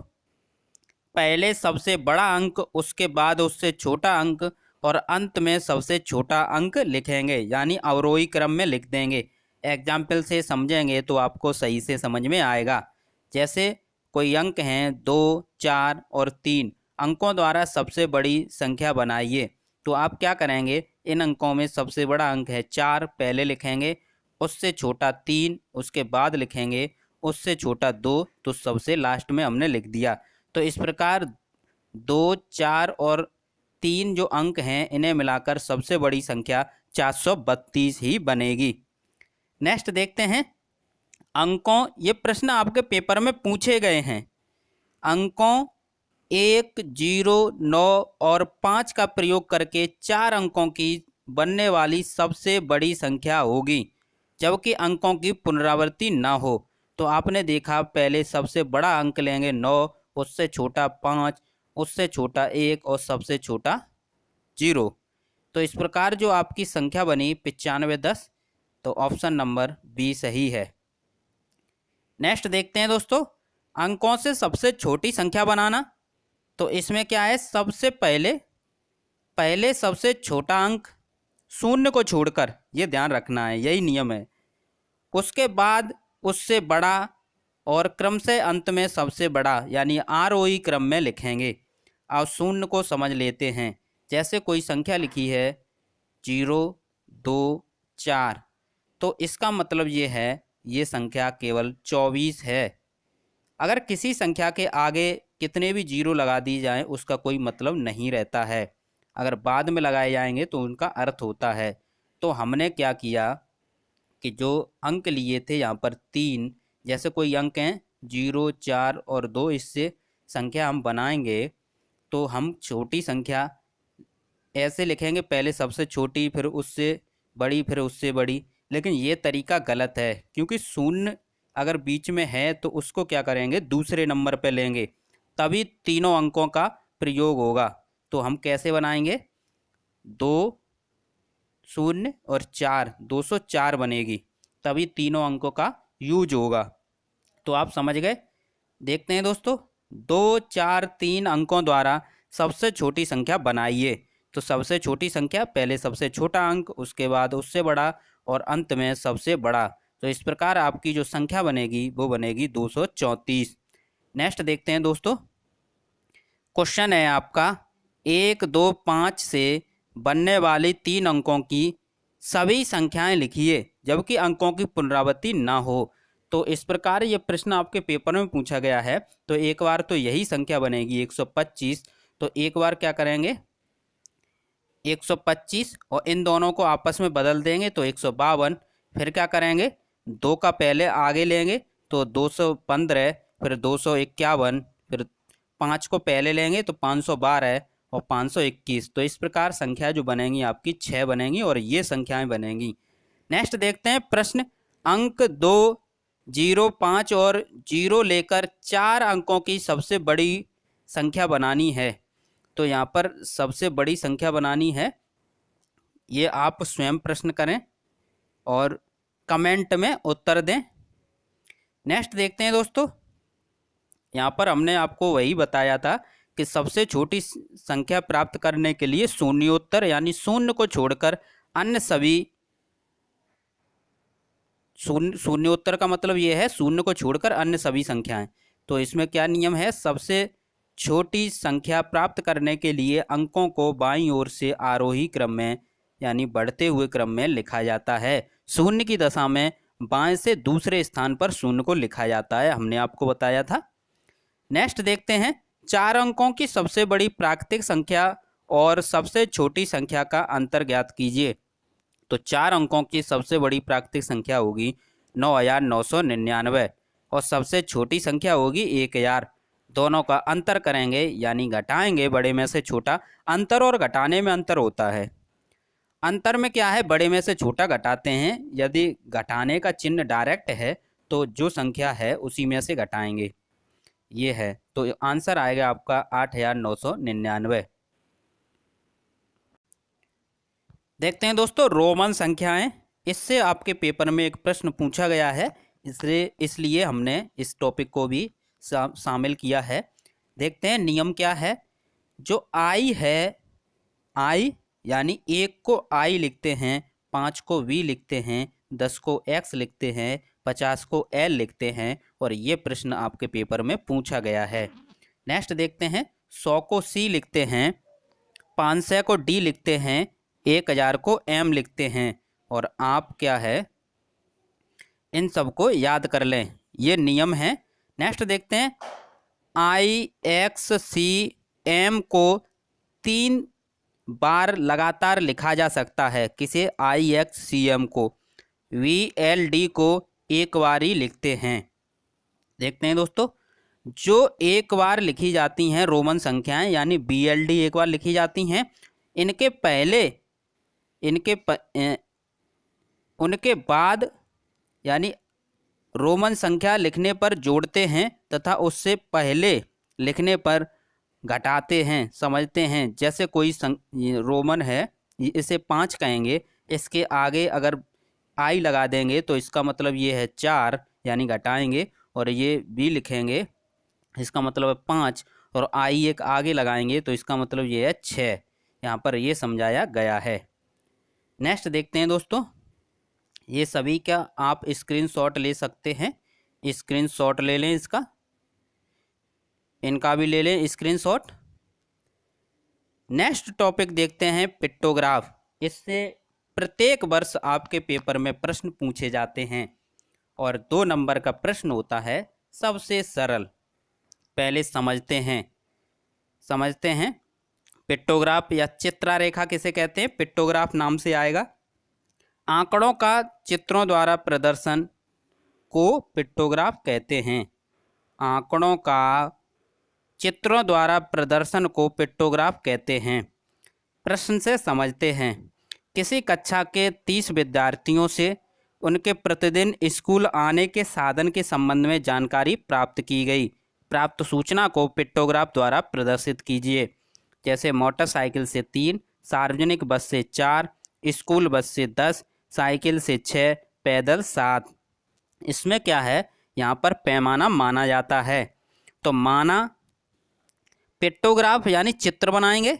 पहले सबसे बड़ा अंक, उसके बाद उससे छोटा अंक और अंत में सबसे छोटा अंक लिखेंगे, यानी अवरोही क्रम में लिख देंगे। एग्जाम्पल से समझेंगे तो आपको सही से समझ में आएगा। जैसे कोई अंक हैं 2, 4 और 3, अंकों द्वारा सबसे बड़ी संख्या बनाइए। तो आप क्या करेंगे, इन अंकों में सबसे बड़ा अंक है 4 पहले लिखेंगे, उससे छोटा 3 उसके बाद लिखेंगे, उससे छोटा 2 तो सबसे लास्ट में हमने लिख दिया। तो इस प्रकार 2, 4 और 3 जो अंक हैं इन्हें मिलाकर सबसे बड़ी संख्या 432 ही बनेगी। नेक्स्ट देखते हैं, अंकों, ये प्रश्न आपके पेपर में पूछे गए हैं। अंकों 1, 0, 9 और 5 का प्रयोग करके 4 अंकों की बनने वाली सबसे बड़ी संख्या होगी जबकि अंकों की पुनरावृत्ति ना हो। तो आपने देखा, पहले सबसे बड़ा अंक लेंगे 9, उससे छोटा 5, उससे छोटा 1 और सबसे छोटा 0। तो इस प्रकार जो आपकी संख्या बनी 9510, तो ऑप्शन नंबर बी सही है। नेक्स्ट देखते हैं दोस्तों, अंकों से सबसे छोटी संख्या बनाना। तो इसमें क्या है, सबसे पहले सबसे छोटा अंक शून्य को छोड़कर, ये ध्यान रखना है, यही नियम है। उसके बाद उससे बड़ा और क्रमशः अंत में सबसे बड़ा यानी आरोही क्रम में लिखेंगे। अब शून्य को समझ लेते हैं। जैसे कोई संख्या लिखी है 0, 2, 4, तो इसका मतलब ये है ये संख्या केवल 24 है। अगर किसी संख्या के आगे कितने भी जीरो लगा दी जाएं उसका कोई मतलब नहीं रहता है, अगर बाद में लगाए जाएंगे तो उनका अर्थ होता है। तो हमने क्या किया कि जो अंक लिए थे यहाँ पर 3, जैसे कोई अंक हैं 0, 4 और 2, इससे संख्या हम बनाएंगे तो हम छोटी संख्या ऐसे लिखेंगे, पहले सबसे छोटी फिर उससे बड़ी फिर उससे बड़ी। लेकिन ये तरीका गलत है, क्योंकि शून्य अगर बीच में है तो उसको क्या करेंगे, दूसरे नंबर पे लेंगे, तभी तीनों अंकों का प्रयोग होगा। तो हम कैसे बनाएंगे, 2, 0 और 4, 204 बनेगी, तभी तीनों अंकों का यूज होगा। तो आप समझ गए। देखते हैं दोस्तों, 2, 4, 3 अंकों द्वारा सबसे छोटी संख्या बनाइए। तो सबसे छोटी संख्या, पहले सबसे छोटा अंक, उसके बाद उससे बड़ा और अंत में सबसे बड़ा। तो इस प्रकार आपकी जो संख्या बनेगी वो बनेगी 234। नेक्स्ट देखते हैं दोस्तों, क्वेश्चन है आपका 1, 2, 5 से बनने वाली 3 अंकों की सभी संख्याएं लिखिए जबकि अंकों की पुनरावृत्ति ना हो। तो इस प्रकार ये प्रश्न आपके पेपर में पूछा गया है। तो एक बार तो यही संख्या बनेगी 125, तो एक बार क्या करेंगे 125 और इन दोनों को आपस में बदल देंगे तो 152। फिर क्या करेंगे, 2 का पहले आगे लेंगे तो 215, फिर 251, फिर 5 को पहले लेंगे तो 512 और 521। तो इस प्रकार संख्या जो बनेंगी आपकी 6 बनेंगी और ये संख्याएं बनेंगी। नेक्स्ट देखते हैं प्रश्न, अंक 2, 0, 5 और 0 लेकर 4 अंकों की सबसे बड़ी संख्या बनानी है। तो यहाँ पर सबसे बड़ी संख्या बनानी है, ये आप स्वयं प्रश्न करें और कमेंट में उत्तर दें। नेक्स्ट देखते हैं दोस्तों, यहाँ पर हमने आपको वही बताया था कि सबसे छोटी संख्या प्राप्त करने के लिए शून्योत्तर यानी शून्य को छोड़कर अन्य सभी, शून्योत्तर का मतलब ये है शून्य को छोड़कर अन्य सभी संख्याएं। तो इसमें क्या नियम है, सबसे छोटी संख्या प्राप्त करने के लिए अंकों को बाईं ओर से आरोही क्रम में यानी बढ़ते हुए क्रम में लिखा जाता है। शून्य की दशा में बाएं से दूसरे स्थान पर शून्य को लिखा जाता है, हमने आपको बताया था। नेक्स्ट देखते हैं, 4 अंकों की सबसे बड़ी प्राकृतिक संख्या और सबसे छोटी संख्या का अंतर ज्ञात कीजिए। तो 4 अंकों की सबसे बड़ी प्राकृतिक संख्या होगी 9999 और सबसे छोटी संख्या होगी 1000। दोनों का अंतर करेंगे यानी घटाएंगे, बड़े में से छोटा। अंतर और घटाने में अंतर होता है। अंतर में क्या है, बड़े में से छोटा घटाते हैं, यदि घटाने का चिन्ह डायरेक्ट है तो जो संख्या है उसी में से घटाएंगे, ये है। तो आंसर आएगा आपका 8999। देखते हैं दोस्तों रोमन संख्याएं, इससे आपके पेपर में एक प्रश्न पूछा गया है, इसलिए हमने इस टॉपिक को भी शामिल किया है। देखते हैं नियम क्या है। जो आई है, आई यानी 1 को आई लिखते हैं, 5 को वी लिखते हैं, 10 को एक्स लिखते हैं, 50 को एल लिखते हैं, और ये प्रश्न आपके पेपर में पूछा गया है। नेक्स्ट देखते हैं, 100 को सी लिखते हैं, 500 को डी लिखते हैं, 1000 को एम लिखते हैं, और आप क्या है इन सबको याद कर लें, ये नियम है। नेक्स्ट देखते हैं, आई एक्स सी एम को 3 बार लगातार लिखा जा सकता है। किसे, आई एक्स सी एम को। वी एल डी को एक बार ही लिखते हैं। देखते हैं दोस्तों, जो एक बार लिखी जाती हैं रोमन संख्याएं यानी बी एल डी एक बार लिखी जाती हैं, इनके पहले उनके बाद यानी रोमन संख्या लिखने पर जोड़ते हैं तथा उससे पहले लिखने पर घटाते हैं, समझते हैं। जैसे कोई रोमन है, इसे 5 कहेंगे, इसके आगे अगर आई लगा देंगे तो इसका मतलब ये है 4 यानी घटाएंगे, और ये भी लिखेंगे इसका मतलब है 5, और आई एक आगे लगाएंगे तो इसका मतलब ये है 6। यहाँ पर ये समझाया गया है। नेक्स्ट देखते हैं दोस्तों, ये सभी का आप स्क्रीनशॉट ले सकते हैं, स्क्रीनशॉट ले लें इसका, इनका भी ले लें स्क्रीनशॉट। नेक्स्ट टॉपिक देखते हैं पिक्टोग्राफ। इससे प्रत्येक वर्ष आपके पेपर में प्रश्न पूछे जाते हैं और 2 नंबर का प्रश्न होता है सबसे सरल। पहले समझते हैं पिक्टोग्राफ या चित्रारेखा किसे कहते हैं। पिक्टोग्राफ नाम से आएगा। आंकड़ों का चित्रों द्वारा प्रदर्शन को पिक्टोग्राफ कहते हैं। आंकड़ों का चित्रों द्वारा प्रदर्शन को पिक्टोग्राफ कहते हैं। प्रश्न से समझते हैं। किसी कक्षा के 30 विद्यार्थियों से उनके प्रतिदिन स्कूल आने के साधन के संबंध में जानकारी प्राप्त की गई। प्राप्त सूचना को पिक्टोग्राफ द्वारा प्रदर्शित कीजिए। जैसे मोटरसाइकिल से 3, सार्वजनिक बस से 4, स्कूल बस से 10, साइकिल से 6, पैदल 7। इसमें क्या है, यहाँ पर पैमाना माना जाता है। तो माना पिक्टोग्राफ यानी चित्र बनाएंगे।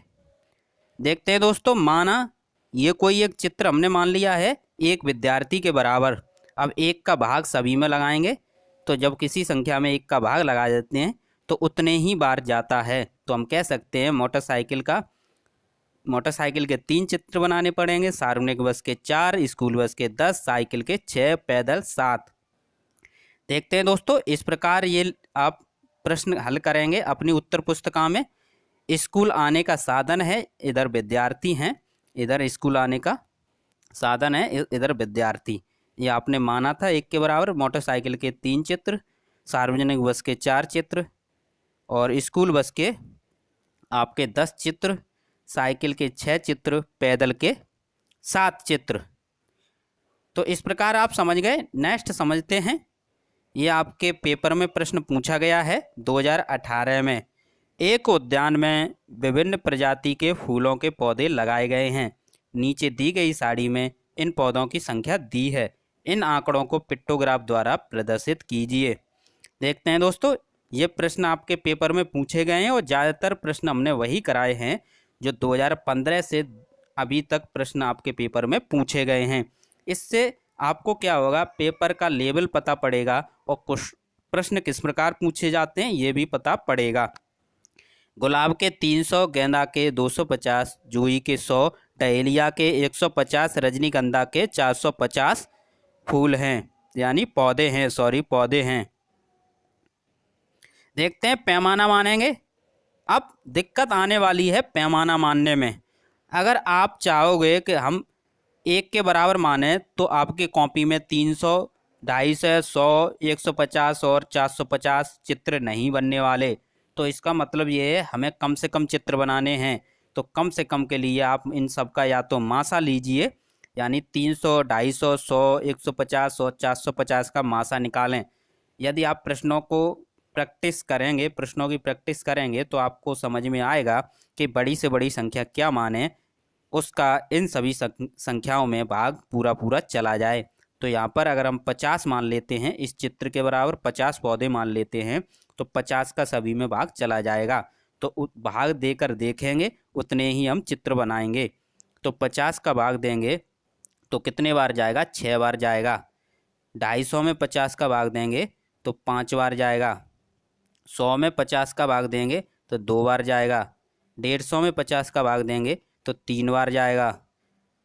देखते हैं दोस्तों, माना ये कोई एक चित्र हमने मान लिया है 1 विद्यार्थी के बराबर। अब 1 का भाग सभी में लगाएंगे, तो जब किसी संख्या में 1 का भाग लगा देते हैं तो उतने ही बार जाता है। तो हम कह सकते हैं मोटरसाइकिल के 3 चित्र बनाने पड़ेंगे, सार्वजनिक बस के 4, स्कूल बस के 10, साइकिल के 6, पैदल 7। देखते हैं दोस्तों, इस प्रकार ये आप प्रश्न हल करेंगे अपनी उत्तर पुस्तिका में। स्कूल आने का साधन है, इधर विद्यार्थी हैं, इधर स्कूल आने का साधन है, इधर विद्यार्थी। ये आपने माना था 1 के बराबर। मोटरसाइकिल के 3 चित्र, सार्वजनिक बस के 4 चित्र और स्कूल बस के आपके 10 चित्र, साइकिल के 6 चित्र, पैदल के 7 चित्र। तो इस प्रकार आप समझ गए। नेक्स्ट समझते हैं, ये आपके पेपर में प्रश्न पूछा गया है 2018 में। एक उद्यान में विभिन्न प्रजाति के फूलों के पौधे लगाए गए हैं। नीचे दी गई साड़ी में इन पौधों की संख्या दी है। इन आंकड़ों को पिक्टोग्राफ द्वारा प्रदर्शित कीजिए। देखते हैं दोस्तों, ये प्रश्न आपके पेपर में पूछे गए हैं और ज़्यादातर प्रश्न हमने वही कराए हैं जो 2015 से अभी तक प्रश्न आपके पेपर में पूछे गए हैं। इससे आपको क्या होगा, पेपर का लेवल पता पड़ेगा और कुछ प्रश्न किस प्रकार पूछे जाते हैं ये भी पता पड़ेगा। गुलाब के 300, गेंदा के 250, जूही के 100, डहेलिया के 150, रजनीगंधा के 450 फूल हैं, यानी पौधे हैं। देखते हैं, पैमाना मानेंगे। अब दिक्कत आने वाली है पैमाना मानने में। अगर आप चाहोगे कि हम 1 के बराबर माने तो आपकी कॉपी में 300, 250, 100, 150 और 450 चित्र नहीं बनने वाले। तो इसका मतलब ये है हमें कम से कम चित्र बनाने हैं। तो कम से कम के लिए आप इन सब का या तो मासा लीजिए, यानी 300, 250, 100, 150 और 450 का मासा निकालें। यदि आप प्रश्नों की प्रैक्टिस करेंगे तो आपको समझ में आएगा कि बड़ी से बड़ी संख्या क्या माने, उसका इन सभी संख्याओं में भाग पूरा चला जाए। तो यहाँ पर अगर हम 50 मान लेते हैं, इस चित्र के बराबर 50 पौधे मान लेते हैं, तो 50 का सभी में भाग चला जाएगा। तो भाग देकर देखेंगे उतने ही हम चित्र बनाएंगे। तो 50 का भाग देंगे तो कितने बार जाएगा, 6 बार जाएगा। 250 में 50 का भाग देंगे तो 5 बार जाएगा। 100 में 50 का भाग देंगे तो 2 बार जाएगा। 150 में 50 का भाग देंगे तो 3 बार जाएगा।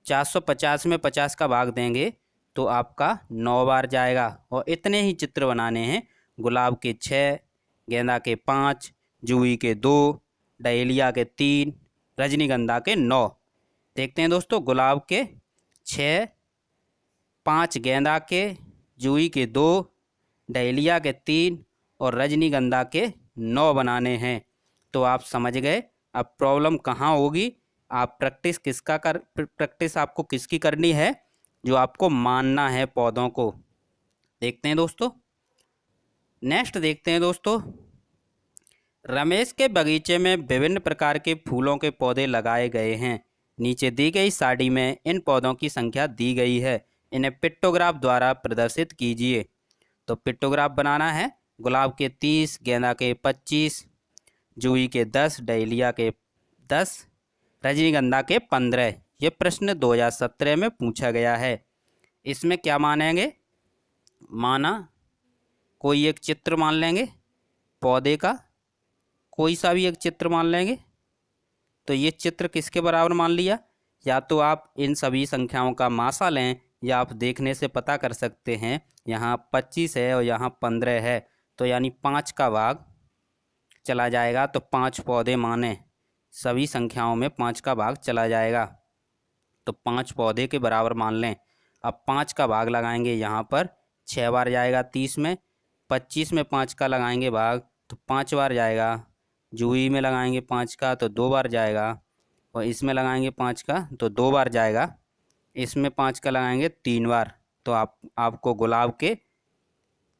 450 में 50 का भाग देंगे तो आपका 9 बार जाएगा। और इतने ही चित्र बनाने हैं। गुलाब के 6, गेंदा के 5, जूही के 2, डहेलिया के 3, रजनीगंधा के 9। देखते हैं दोस्तों, गुलाब के 6, 5 गेंदा के, जूही के 2, डहेलिया के 3 और रजनीगंधा के 9 बनाने हैं। तो आप समझ गए। अब प्रॉब्लम कहाँ होगी, आप प्रैक्टिस आपको किसकी करनी है, जो आपको मानना है पौधों को। देखते हैं दोस्तों, नेक्स्ट देखते हैं दोस्तों, रमेश के बगीचे में विभिन्न प्रकार के फूलों के पौधे लगाए गए हैं। नीचे दी गई साड़ी में इन पौधों की संख्या दी गई है। इन्हें पिक्टोग्राफ द्वारा प्रदर्शित कीजिए। तो पिक्टोग्राफ बनाना है। गुलाब के 30, गेंदा के 25, जूही के 10, डहेलिया के 10, रजनीगंधा के 15। ये प्रश्न 2017 में पूछा गया है। इसमें क्या मानेंगे? माना कोई एक चित्र मान लेंगे पौधे का, कोई सा भी एक चित्र मान लेंगे। तो ये चित्र किसके बराबर मान लिया? या तो आप इन सभी संख्याओं का मासा लें या आप देखने से पता कर सकते हैं। यहाँ 25 है और यहाँ 15 है, तो यानी 5 का भाग चला जाएगा। तो 5 पौधे माने, सभी संख्याओं में 5 का भाग चला जाएगा, तो 5 पौधे के बराबर मान लें। अब 5 का भाग लगाएंगे, यहाँ पर 6 बार जाएगा 30 में, 25 में 5 का लगाएंगे भाग तो 5 बार जाएगा, जूही में लगाएंगे 5 का तो 2 बार जाएगा, और इसमें लगाएंगे 5 का तो 2 बार जाएगा, इसमें 5 का लगाएंगे 3 बार। तो आपको गुलाब के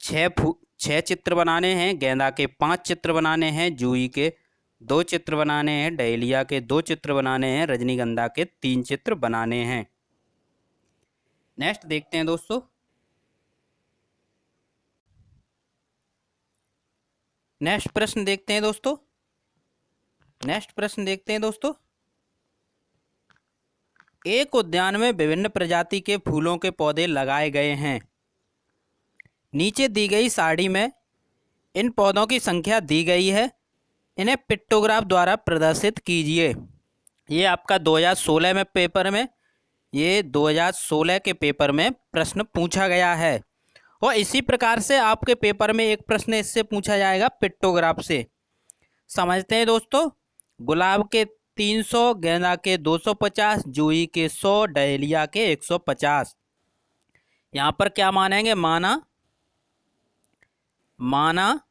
6 चित्र बनाने हैं, गेंदा के 5 चित्र बनाने हैं, जूही के 2 चित्र बनाने हैं, डहेलिया के 2 चित्र बनाने हैं, रजनीगंधा के 3 चित्र बनाने हैं। नेक्स्ट देखते हैं दोस्तों। नेक्स्ट प्रश्न देखते हैं दोस्तों। एक उद्यान में विभिन्न प्रजाति के फूलों के पौधे लगाए गए हैं। नीचे दी गई सारणी में इन पौधों की संख्या दी गई है, इन्हें पिक्टोग्राफ द्वारा प्रदर्शित कीजिए। ये आपका 2016 में पेपर में, ये 2016 के पेपर में प्रश्न पूछा गया है। और इसी प्रकार से आपके पेपर में एक प्रश्न इससे पूछा जाएगा पिक्टोग्राफ से। समझते हैं दोस्तों। गुलाब के 300, गेंदा के 250, जूही के 100, डहेलिया के 150। यहाँ पर क्या मानेंगे? माना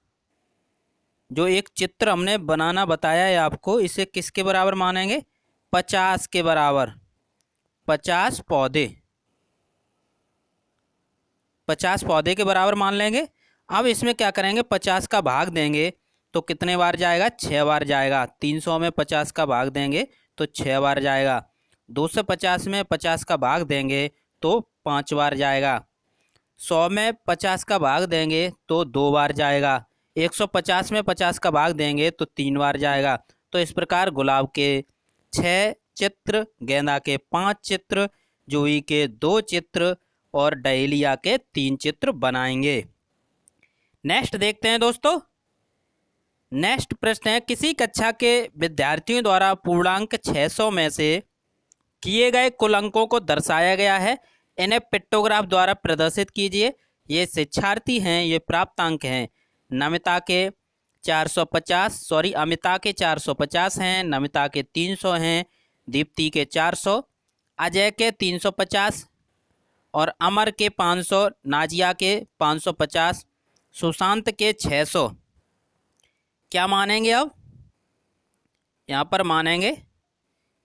जो एक चित्र हमने बनाना बताया है आपको, इसे किसके बराबर मानेंगे? 50 के बराबर। 50 पौधे के बराबर मान लेंगे। अब इसमें क्या करेंगे? 50 का भाग देंगे तो कितने बार जाएगा? 6 बार जाएगा। 300 में 50 का भाग देंगे तो 6 बार जाएगा। 250 में 50 का भाग देंगे तो 5 बार जाएगा। 100 में 50 का भाग देंगे तो 2 बार जाएगा। 150 में 50 का भाग देंगे तो 3 बार जाएगा। तो इस प्रकार गुलाब के 6 चित्र, गेंदा के 5 चित्र, जूही के 2 चित्र और डहेलिया के 3 चित्र बनाएंगे। नेक्स्ट देखते हैं दोस्तों। नेक्स्ट प्रश्न है, किसी कक्षा के विद्यार्थियों द्वारा पूर्णांक 600 में से किए गए कुल अंकों को दर्शाया गया है, इन्हें पिक्टोग्राफ द्वारा प्रदर्शित कीजिए। ये शिक्षार्थी हैं, ये प्राप्तांक हैं। अमिता के 450 हैं, नमिता के 300 हैं, दीप्ति के 400, अजय के 350 और अमर के 500, नाजिया के 550, सुशांत के 600। क्या मानेंगे? अब यहाँ पर मानेंगे,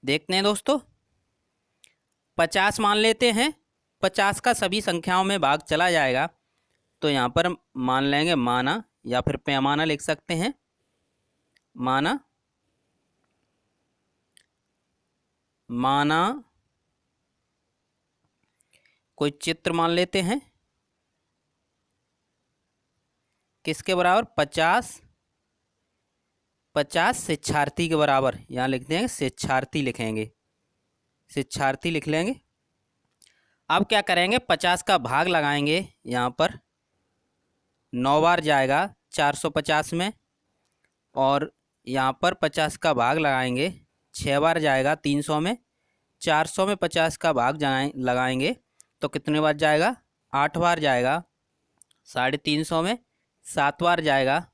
देखते हैं दोस्तों। 50 मान लेते हैं, 50 का सभी संख्याओं में भाग चला जाएगा, तो यहाँ पर मान लेंगे माना, या फिर पैमाना लिख सकते हैं। माना कोई चित्र मान लेते हैं, किसके बराबर? 50 शिक्षार्थी के बराबर। यहाँ लिख देंगे शिक्षार्थी, शिक्षार्थी लिख लेंगे। अब क्या करेंगे? 50 का भाग लगाएंगे, यहाँ पर 9 बार जाएगा 450 में, और यहाँ पर 50 का भाग लगाएंगे 6 बार जाएगा 300 में। 400 में 50 का भाग लगाएंगे तो कितने बार जाएगा? 8 बार जाएगा। 350 में 7 बार जाएगा।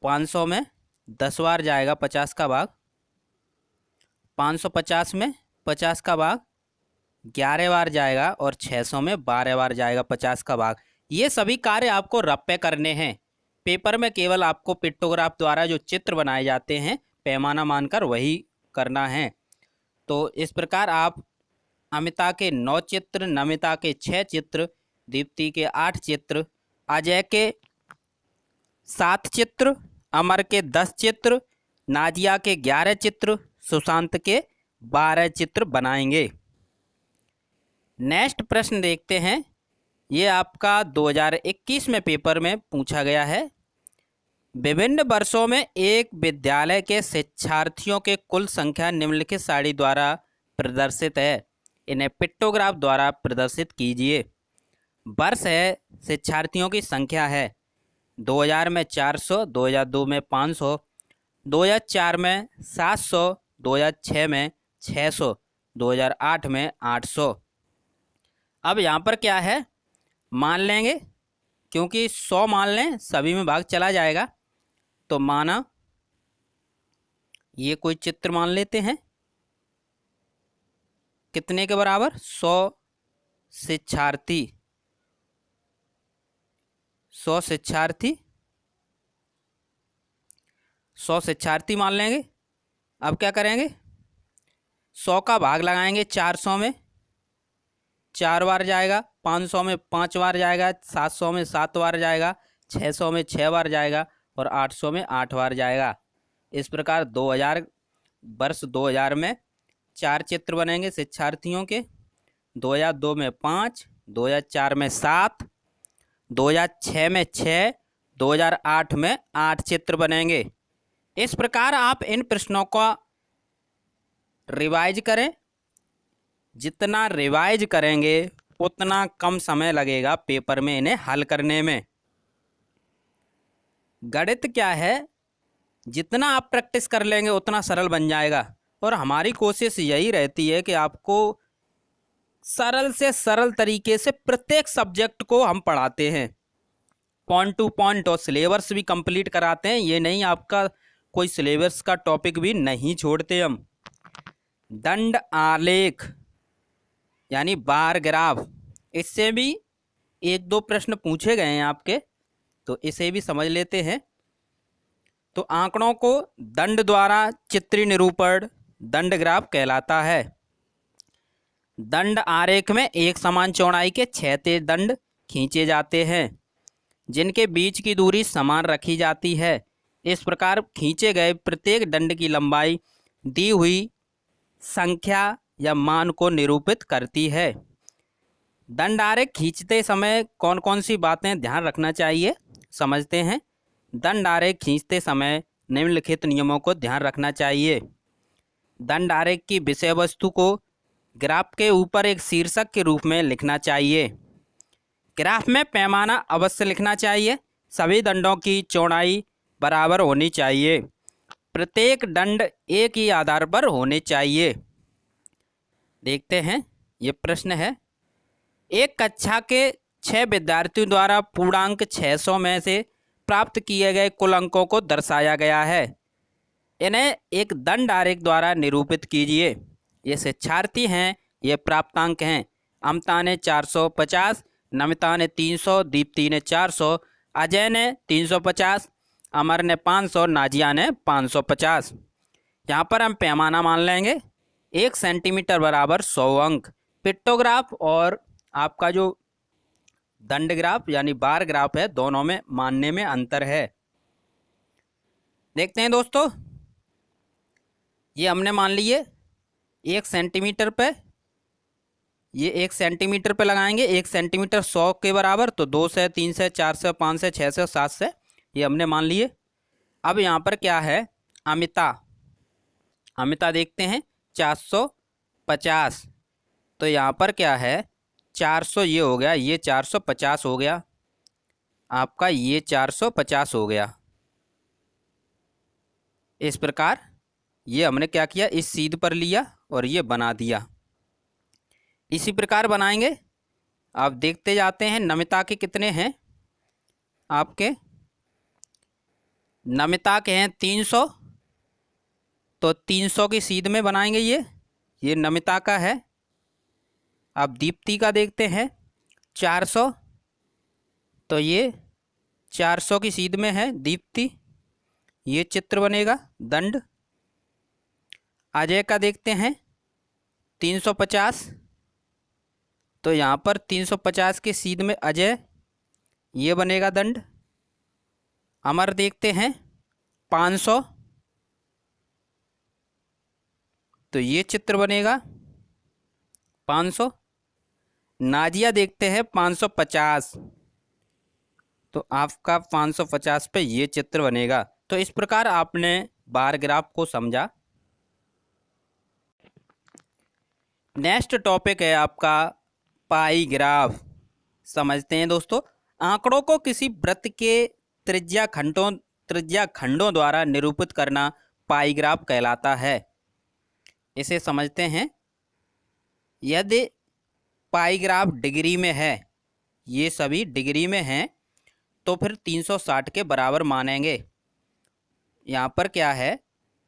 500 में 10 बार जाएगा 50 का भाग। 550 में 50 का भाग 11 बार जाएगा, और 600 में 12 बार जाएगा 50 का भाग। ये सभी कार्य आपको रप्पे करने हैं। पेपर में केवल आपको पिक्टोग्राफ द्वारा जो चित्र बनाए जाते हैं पैमाना मानकर वही करना है। तो इस प्रकार आप अमिता के 9 चित्र, नमिता के 6 चित्र, दीप्ति के 8 चित्र, अजय के 7 चित्र, अमर के 10 चित्र, नाजिया के 11 चित्र, सुशांत के 12 चित्र बनाएंगे। नेक्स्ट प्रश्न देखते हैं। ये आपका 2021 में पेपर में पूछा गया है। विभिन्न वर्षों में एक विद्यालय के शिक्षार्थियों के कुल संख्या निम्नलिखित सारणी द्वारा प्रदर्शित है, इन्हें पिक्टोग्राफ द्वारा प्रदर्शित कीजिए। वर्ष है, शिक्षार्थियों की संख्या है 2000 में 400, 2002 में 500, 2004 में 700, 2006 में 600, 2008 में 800। अब यहाँ पर क्या है, मान लेंगे, क्योंकि 100 मान लें सभी में भाग चला जाएगा। तो माना ये कोई चित्र मान लेते हैं, कितने के बराबर, 100 शिक्षार्थी, 100 शिक्षार्थी, 100 शिक्षार्थी मान लेंगे। अब क्या करेंगे, 100 का भाग लगाएंगे 400 में, 4 बार जाएगा, 500 में 5 बार जाएगा, 700 में 7 बार जाएगा, 600 में 6 बार जाएगा और 800 में 8 बार जाएगा। इस प्रकार 2000 वर्ष 2000 में 4 चित्र बनेंगे शिक्षार्थियों के, 2002 में 5, 2004 में 7, 2006 में 6, 2008 में 8 चित्र बनेंगे। इस प्रकार आप इन प्रश्नों को रिवाइज करें। जितना रिवाइज करेंगे उतना कम समय लगेगा पेपर में इन्हें हल करने में। गणित क्या है, जितना आप प्रैक्टिस कर लेंगे उतना सरल बन जाएगा। और हमारी कोशिश यही रहती है कि आपको सरल से सरल तरीके से प्रत्येक सब्जेक्ट को हम पढ़ाते हैं, पॉइंट टू पॉइंट, और सिलेबस भी कंप्लीट कराते हैं। ये नहीं आपका कोई सिलेबस का टॉपिक भी नहीं छोड़ते हम। दंड आलेख यानी बार ग्राफ, इससे भी 1-2 प्रश्न पूछे गए हैं आपके, तो इसे भी समझ लेते हैं। तो आंकड़ों को दंड द्वारा चित्रीय निरूपण दंड ग्राफ कहलाता है। दंड आरेख में एक समान चौड़ाई के 6 तेज दंड खींचे जाते हैं, जिनके बीच की दूरी समान रखी जाती है। इस प्रकार खींचे गए प्रत्येक दंड की लंबाई दी हुई संख्या या मान को निरूपित करती है। दंड आरेख खींचते समय कौन कौन सी बातें ध्यान रखना चाहिए, समझते हैं। दंड आरेख खींचते समय निम्नलिखित नियमों को ध्यान रखना चाहिए। दंड आरेख की विषय वस्तु को ग्राफ के ऊपर एक शीर्षक के रूप में लिखना चाहिए। ग्राफ में पैमाना अवश्य लिखना चाहिए। सभी दंडों की चौड़ाई बराबर होनी चाहिए। प्रत्येक दंड एक ही आधार पर होने चाहिए। देखते हैं, ये प्रश्न है। एक कक्षा के 6 विद्यार्थियों द्वारा पूर्णांक 600 में से प्राप्त किए गए कुल अंकों को दर्शाया गया है। इन्हें एक दंड आरेख द्वारा निरूपित कीजिए। ये शिक्षार्थी हैं, ये प्राप्तांक हैं। अमता ने 450, नमिता ने 300, दीप्ति ने 400, अजय ने 350, अमर ने 500, नाजिया ने 550। यहाँ पर हम पैमाना मान लेंगे। 1 सेंटीमीटर बराबर 100 अंक। पिक्टोग्राफ और आपका जो दंड ग्राफ यानी बार ग्राफ है, दोनों में मानने में अंतर है। देखते हैं दोस्तों, ये हमने मान लिए 1 सेंटीमीटर पे, ये 1 सेंटीमीटर पे लगाएंगे। 1 सेंटीमीटर 100 के बराबर, तो 2 से, 3 से, 4 से, 5 से, 6 से, 7 से, ये हमने मान लिए। अब यहाँ पर क्या है, अमिता देखते हैं 450, तो यहाँ पर क्या है 400, ये हो गया, ये 450 हो गया आपका, ये 450 हो गया। इस प्रकार ये हमने क्या किया, इस सीध पर लिया और ये बना दिया। इसी प्रकार बनाएंगे। आप देखते जाते हैं नमिता के कितने हैं आपके, नमिता के हैं 300, तो 300 की सीध में बनाएंगे। ये नमिता का है। अब दीप्ति का देखते हैं 400, तो ये 400 की सीध में है दीप्ति, ये चित्र बनेगा दंड। अजय का देखते हैं 350, तो यहाँ पर 350 के सीध में अजय, ये बनेगा दंड। अमर देखते हैं 500, तो ये चित्र बनेगा 500। नाजिया देखते हैं 550, तो आपका 550 पे ये चित्र बनेगा। तो इस प्रकार आपने बार ग्राफ को समझा। नेक्स्ट टॉपिक है आपका पाई ग्राफ। समझते हैं दोस्तों। आंकड़ों को किसी वृत्त के त्रिज्या खंडों द्वारा निरूपित करना पाई ग्राफ कहलाता है। इसे समझते हैं। यदि पाई ग्राफ डिग्री में है, ये सभी डिग्री में हैं, तो फिर 360 के बराबर मानेंगे। यहाँ पर क्या है,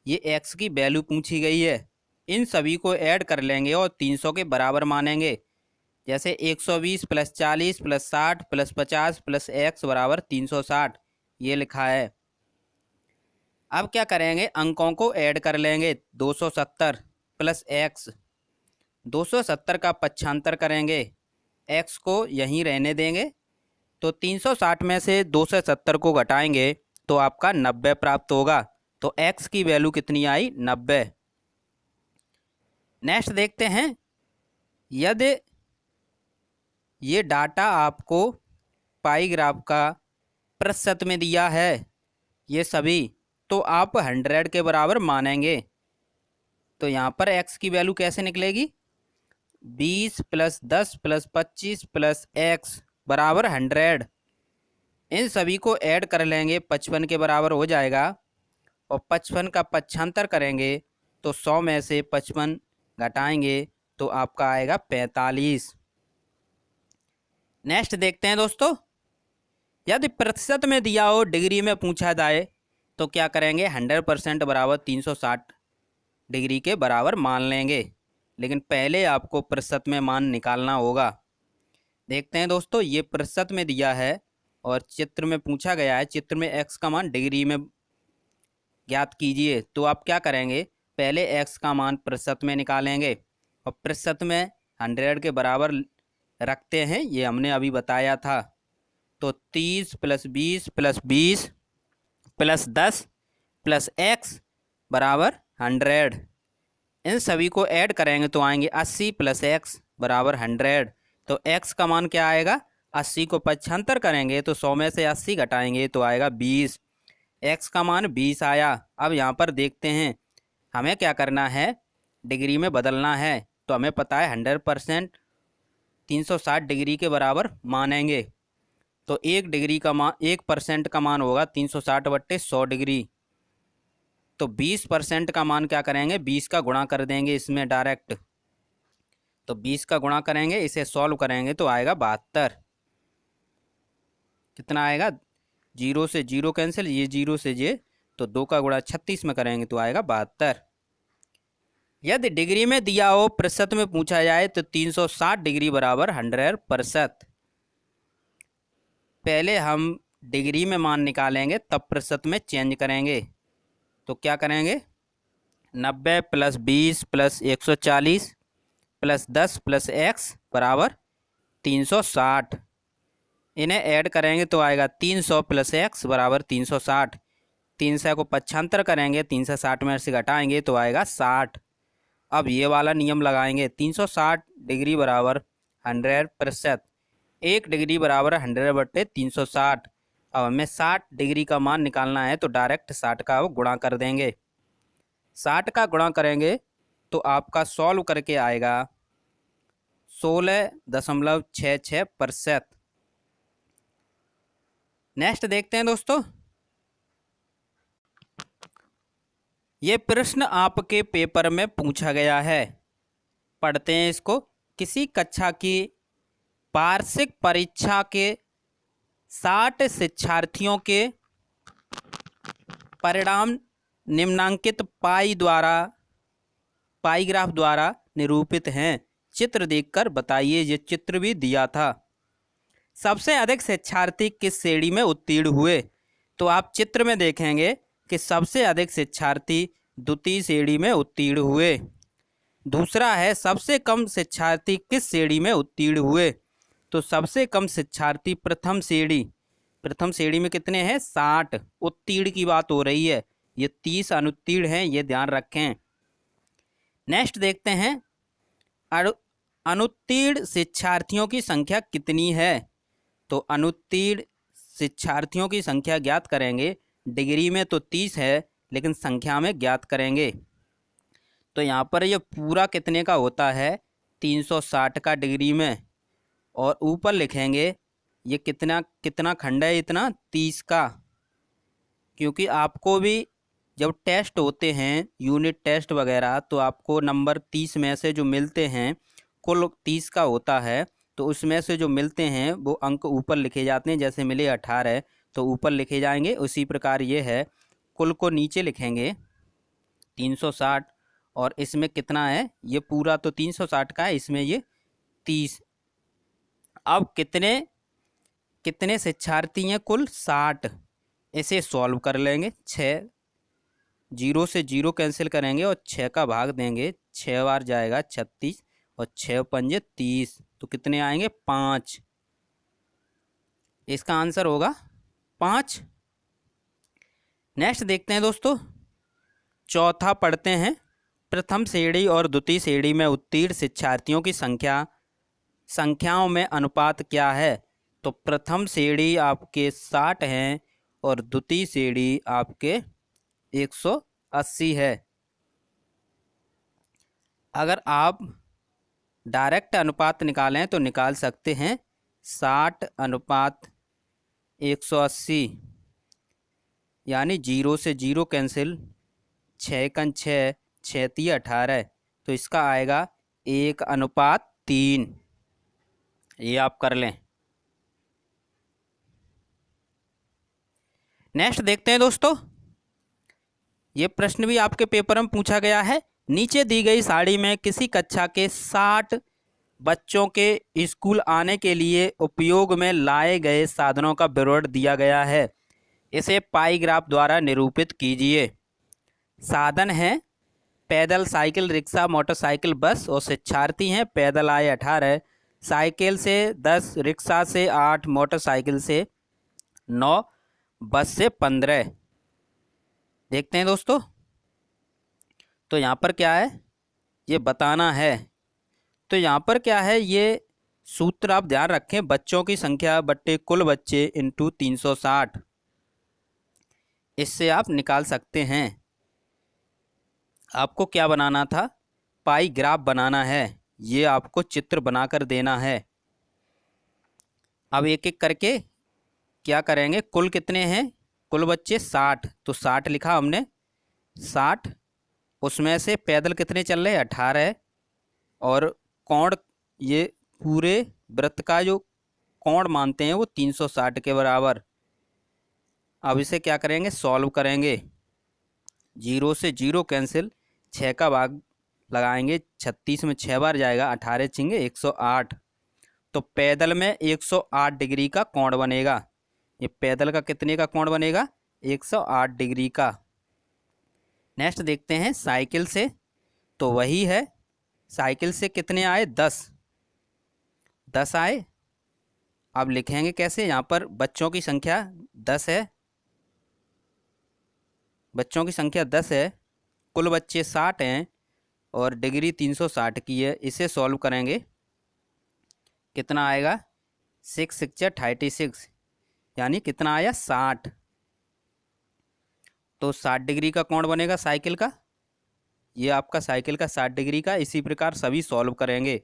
ये x की वैल्यू पूछी गई है, इन सभी को ऐड कर लेंगे और 300 के बराबर मानेंगे। जैसे 120 + 40 + 60 + 50 + x बराबर 360, ये लिखा है। अब क्या करेंगे, अंकों को ऐड कर लेंगे। 270 + x, 270 का पक्षांतर करेंगे, x को यहीं रहने देंगे। तो 360 में से 270 को घटाएंगे तो आपका 90 प्राप्त होगा। तो x की वैल्यू कितनी आई, 90। नेक्स्ट देखते हैं। यदि ये डाटा आपको पाई ग्राफ का प्रतिशत में दिया है, ये सभी, तो आप 100 के बराबर मानेंगे। तो यहाँ पर x की वैल्यू कैसे निकलेगी, 20 + 10 + 25 + x बराबर 100। इन सभी को ऐड कर लेंगे, 55 के बराबर हो जाएगा। और 55 का पक्षांतर करेंगे तो 100 में से 55 घटाएंगे तो आपका आएगा 45। नेक्स्ट देखते हैं दोस्तों। यदि प्रतिशत में दिया हो, डिग्री में पूछा जाए, तो क्या करेंगे, 100% बराबर 360 डिग्री के बराबर मान लेंगे। लेकिन पहले आपको प्रतिशत में मान निकालना होगा। देखते हैं दोस्तों। ये प्रतिशत में दिया है और चित्र में पूछा गया है, चित्र में x का मान डिग्री में ज्ञात कीजिए। तो आप क्या करेंगे, पहले x का मान प्रतिशत में निकालेंगे और प्रतिशत में 100 के बराबर रखते हैं, ये हमने अभी बताया था। तो 30 + 20 + 20 + 10 + x बराबर 100। इन सभी को ऐड करेंगे तो आएंगे 80 + x बराबर 100। तो x का मान क्या आएगा, 80 को पक्षांतर करेंगे तो 100 में से 80 घटाएंगे तो आएगा 20। x का मान 20 आया। अब यहाँ पर देखते हैं, हमें क्या करना है, डिग्री में बदलना है। तो हमें पता है 100% 360 डिग्री के बराबर मानेंगे। तो 1 डिग्री का मान, 1% का मान होगा 360/100 डिग्री। तो 20% का मान क्या करेंगे, 20 का गुणा कर देंगे इसमें डायरेक्ट। तो 20 का गुणा करेंगे, इसे सॉल्व करेंगे तो आएगा 72। कितना आएगा, 0 से 0 कैंसिल, ये 0 से ये, तो 2 का गुणा 36 में करेंगे तो आएगा 72। यदि डिग्री में दिया हो, प्रतिशत में पूछा जाए, तो 360 डिग्री बराबर 100%। पहले हम डिग्री में मान निकालेंगे, तब प्रतिशत में चेंज करेंगे। तो क्या करेंगे, 90 + 20 + 140 + 10 + x बराबर 360। इन्हें ऐड करेंगे तो आएगा 300 + x बराबर 360। 300 को पक्षांतर करेंगे, 360 में से घटाएंगे तो आएगा 60। अब ये वाला नियम लगाएंगे, 360 डिग्री बराबर 100%, 1 डिग्री बराबर 100/360। अब हमें 60 डिग्री का मान निकालना है, तो डायरेक्ट 60 का गुणा कर देंगे। 60 का गुणा करेंगे तो आपका सॉल्व करके आएगा 16.66%। नेक्स्ट देखते हैं दोस्तों। ये प्रश्न आपके पेपर में पूछा गया है, पढ़ते हैं इसको। किसी कक्षा की वार्षिक परीक्षा के 60 शिक्षार्थियों के परिणाम निम्नांकित पाई ग्राफ द्वारा निरूपित हैं। चित्र देखकर बताइए। ये चित्र भी दिया था। सबसे अधिक शिक्षार्थी किस श्रेणी में उत्तीर्ण हुए, तो आप चित्र में देखेंगे कि सबसे अधिक शिक्षार्थी द्वितीय श्रेणी में उत्तीर्ण हुए। दूसरा है, सबसे कम शिक्षार्थी किस श्रेणी में उत्तीर्ण हुए, तो सबसे कम शिक्षार्थी प्रथम श्रेणी में कितने हैं, 60। उत्तीर्ण की बात हो रही है, ये 30 अनुत्तीर्ण हैं, ये ध्यान रखें। नेक्स्ट देखते हैं। अनुत्तीर्ण शिक्षार्थियों की संख्या कितनी है? तो अनुत्तीर्ण शिक्षार्थियों की संख्या ज्ञात करेंगे। डिग्री में तो 30 है, लेकिन संख्या में ज्ञात करेंगे। तो यहाँ पर ये पूरा कितने का होता है? 360 का डिग्री में। और ऊपर लिखेंगे ये कितना कितना खंड है, इतना 30 का। क्योंकि आपको भी जब टेस्ट होते हैं, यूनिट टेस्ट वगैरह, तो आपको नंबर 30 में से जो मिलते हैं, कुल 30 का होता है, तो उसमें से जो मिलते हैं वो अंक ऊपर लिखे जाते हैं। जैसे मिले 18 तो ऊपर लिखे जाएंगे, उसी प्रकार ये है, कुल को नीचे लिखेंगे 360। और इसमें कितना है? ये पूरा तो 360 का है, इसमें ये 30। अब कितने कितने शिक्षार्थी हैं? कुल 60। इसे सॉल्व कर लेंगे। 6, 0 से 0 कैंसिल करेंगे और 6 का भाग देंगे। 6 बार जाएगा 36 और 6 पंजे 30, तो कितने आएंगे? 5। इसका आंसर होगा 5। नेक्स्ट देखते हैं दोस्तों, चौथा पढ़ते हैं। प्रथम श्रेणी और द्वितीय श्रेणी में उत्तीर्ण शिक्षार्थियों की संख्याओं में अनुपात क्या है? तो प्रथम श्रेणी आपके 60 हैं और द्वितीय श्रेणी आपके 180 है। अगर आप डायरेक्ट अनुपात निकालें तो निकाल सकते हैं 60 अनुपात 180, यानी 0 से 0 कैंसिल, 6 कन 6, 6 3 18, तो इसका आएगा 1:3। ये आप कर लें। नेक्स्ट देखते हैं दोस्तों, ये प्रश्न भी आपके पेपर में पूछा गया है। नीचे दी गई सारणी में किसी कक्षा के 60 बच्चों के स्कूल आने के लिए उपयोग में लाए गए साधनों का विवरण दिया गया है। इसे पाई ग्राफ द्वारा निरूपित कीजिए। साधन हैं पैदल, साइकिल, रिक्शा, मोटरसाइकिल, बस। और शिक्षार्थी हैं पैदल आए 18, साइकिल से 10, रिक्शा से 8, मोटरसाइकिल से 9, बस से 15। देखते हैं दोस्तों, तो यहाँ पर क्या है ये बताना है। तो यहाँ पर क्या है, ये सूत्र आप ध्यान रखें, बच्चों की संख्या बट्टे कुल बच्चे इंटू 360। इससे आप निकाल सकते हैं। आपको क्या बनाना था? पाई ग्राफ बनाना है। ये आपको चित्र बनाकर देना है। अब एक एक करके क्या करेंगे? कुल कितने हैं? कुल बच्चे 60, तो 60 लिखा हमने, 60। उसमें से पैदल कितने चल रहे हैं? 18। और कोण, ये पूरे वृत्त का जो कोण मानते हैं वो 360 के बराबर। अब इसे क्या करेंगे? सॉल्व करेंगे। 0 से 0 कैंसिल, 6 का भाग लगाएंगे, 36 में 6 बार जाएगा, 18 छिंगे 108। तो पैदल में 108 डिग्री का कोण बनेगा। ये पैदल का कितने का कोण बनेगा? 108 डिग्री का। नेक्स्ट देखते हैं साइकिल से, तो वही है। साइकिल से कितने आए? 10 आए। अब लिखेंगे कैसे? यहाँ पर बच्चों की संख्या 10 है, बच्चों की संख्या 10 है, कुल बच्चे 60 हैं और डिग्री 360 की है। इसे सॉल्व करेंगे, कितना आएगा? 6 6 36, यानी कितना आया? 60। तो 60 डिग्री का कोण बनेगा साइकिल का। ये आपका साइकिल का 60 डिग्री का। इसी प्रकार सभी सॉल्व करेंगे।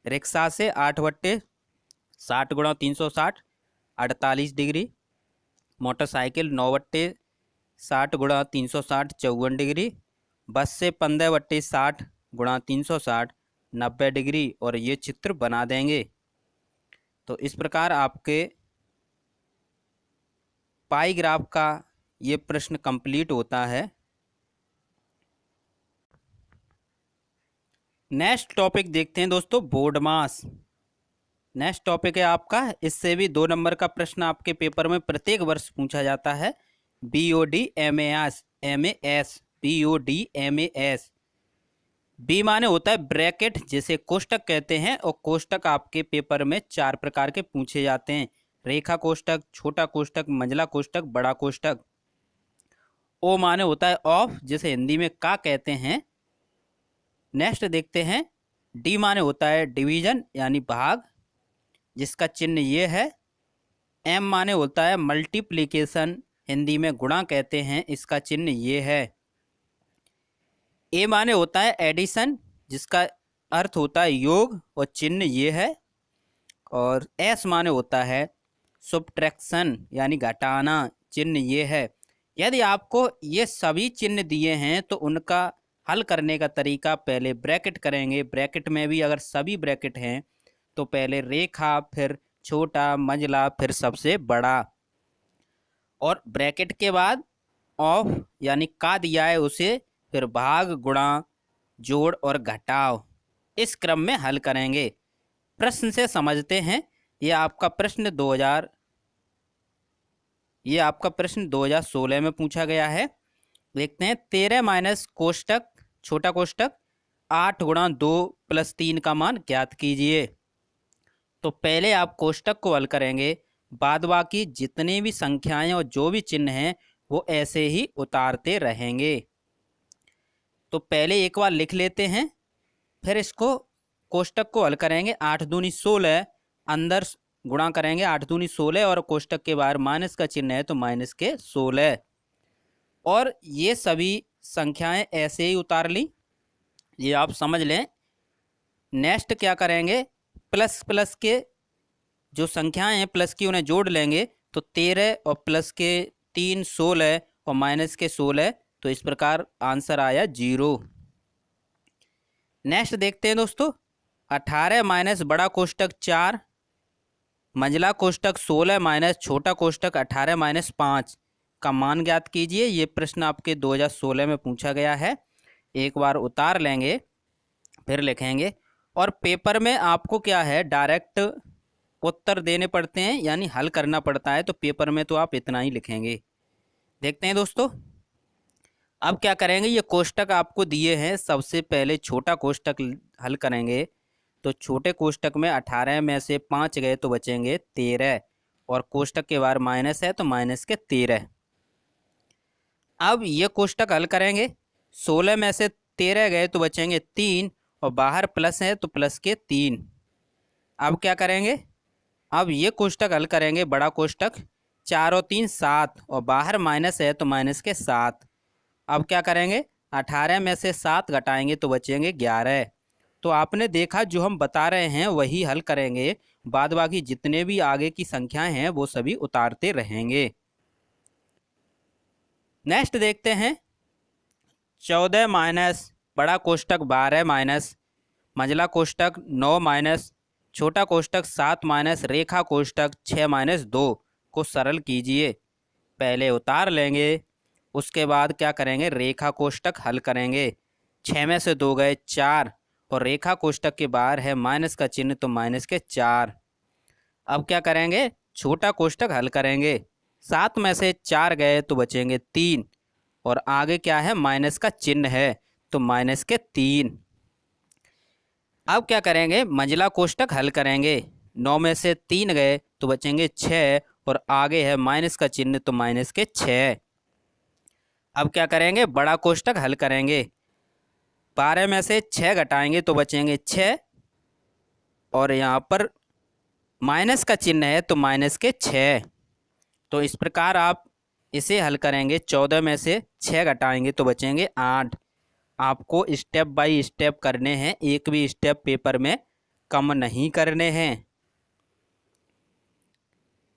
रिक्शा से 8/60 गुणा 360, 48 डिग्री। मोटरसाइकिल 9/60 गुणा 360, 54 डिग्री। बस से 15/60 गुणा 360, 90 डिग्री। और ये चित्र बना देंगे। तो इस प्रकार आपके पाई ग्राफ का ये प्रश्न कंप्लीट होता है। नेक्स्ट टॉपिक देखते हैं दोस्तों, बोर्ड मास। नेक्स्ट टॉपिक है आपका, इससे भी 2 नंबर का प्रश्न आपके पेपर में प्रत्येक वर्ष पूछा जाता है। BODMAS, BODMAS। बी माने होता है ब्रैकेट, जिसे कोष्टक कहते हैं। और कोष्टक आपके पेपर में 4 प्रकार के पूछे जाते हैं: रेखा कोष्टक, छोटा कोष्टक, मंझला कोष्टक, बड़ा कोष्टक। ओ माने होता है ऑफ, जिसे हिंदी में का कहते हैं। नेक्स्ट देखते हैं डी माने होता है डिवीजन यानी भाग, जिसका चिन्ह ये है। एम माने होता है मल्टीप्लिकेशन, हिंदी में गुणा कहते हैं, इसका चिन्ह ये है। ए माने होता है एडिशन, जिसका अर्थ होता है योग, और चिन्ह ये है। और एस माने होता है सब्ट्रैक्शन यानी घटाना, चिन्ह ये है। यदि आपको ये सभी चिन्ह दिए हैं तो उनका हल करने का तरीका, पहले ब्रैकेट करेंगे, ब्रैकेट में भी अगर सभी ब्रैकेट हैं तो पहले रेखा, फिर छोटा, मंझला, फिर सबसे बड़ा, और ब्रैकेट के बाद ऑफ यानी का दिया है उसे, फिर भाग, गुणा, जोड़ और घटाव, इस क्रम में हल करेंगे। प्रश्न से समझते हैं। ये आपका प्रश्न 2016 में पूछा गया है। देखते हैं। 13 माइनस कोष्टक, छोटा कोष्टक 8 गुणा 2 प्लस 3 का मान ज्ञात कीजिए। तो पहले आप कोष्टक को हल करेंगे, बाद बाकी जितनी भी संख्याएं और जो भी चिन्ह हैं वो ऐसे ही उतारते रहेंगे। तो पहले एक बार लिख लेते हैं, फिर इसको कोष्टक को हल करेंगे। 8 दूनी 16, अंदर गुणा करेंगे, 8 दूनी 16, और कोष्टक के बाहर माइनस का चिन्ह है तो माइनस के 16, और ये सभी संख्याएं ऐसे ही उतार ली, ये आप समझ लें। नेक्स्ट क्या करेंगे, प्लस प्लस के जो संख्याएं हैं प्लस की उन्हें जोड़ लेंगे, तो 13 और प्लस के 3 16 और माइनस के 16, तो इस प्रकार आंसर आया 0। नेक्स्ट देखते हैं दोस्तों। 18 माइनस बड़ा कोष्टक 4, मंझला कोष्टक 16 माइनस छोटा कोष्टक 18 माइनस 5 का मान ज्ञात कीजिए। ये प्रश्न आपके 2016 में पूछा गया है। एक बार उतार लेंगे, फिर लिखेंगे, और पेपर में आपको क्या है डायरेक्ट उत्तर देने पड़ते हैं, यानी हल करना पड़ता है, तो पेपर में तो आप इतना ही लिखेंगे। देखते हैं दोस्तों। अब क्या करेंगे, ये कोष्टक आपको दिए हैं, सबसे पहले छोटा कोष्टक हल करेंगे। तो छोटे कोष्टक में 18 में से 5 गए तो बचेंगे 13, और कोष्टक के बाहर माइनस है तो माइनस के 13। अब ये कोष्टक हल करेंगे, 16 में से 13 गए तो बचेंगे 3, और बाहर प्लस है तो प्लस के 3। अब क्या करेंगे, अब ये कोष्टक हल करेंगे, बड़ा कोष्टक 4 और 3 7, और बाहर माइनस है तो माइनस के 7। अब क्या करेंगे, 18 में से 7 घटाएंगे तो बचेंगे 11। तो आपने देखा जो हम बता रहे हैं वही हल करेंगे, बाद बाकी जितने भी आगे की संख्याएं हैं वो सभी उतारते रहेंगे। नेक्स्ट देखते हैं। 14 माइनस बड़ा कोष्टक 12 माइनस मंझला कोष्टक 9 माइनस छोटा कोष्टक 7 माइनस रेखा कोष्टक 6 माइनस 2 को सरल कीजिए। पहले उतार लेंगे, उसके बाद क्या करेंगे, रेखा कोष्टक हल करेंगे। 6 में से 2 गए 4, और रेखा कोष्टक के बाहर है माइनस का चिन्ह तो माइनस के 4। अब क्या करेंगे, छोटा कोष्टक हल करेंगे। 7 में से 4 गए तो बचेंगे 3, और आगे क्या है माइनस का चिन्ह है तो माइनस के 3। अब क्या करेंगे, मंझला कोष्टक हल करेंगे। 9 में से 3 गए तो बचेंगे 6, और आगे है माइनस का चिन्ह तो माइनस के 6। अब क्या करेंगे, बड़ा कोष्टक हल करेंगे। 12 में से 6 घटाएंगे तो बचेंगे 6, और यहाँ पर माइनस का चिन्ह है तो माइनस के 6। तो इस प्रकार आप इसे हल करेंगे। 14 में से 6 घटाएंगे तो बचेंगे 8। आपको स्टेप बाय स्टेप करने हैं, एक भी स्टेप पेपर में कम नहीं करने हैं।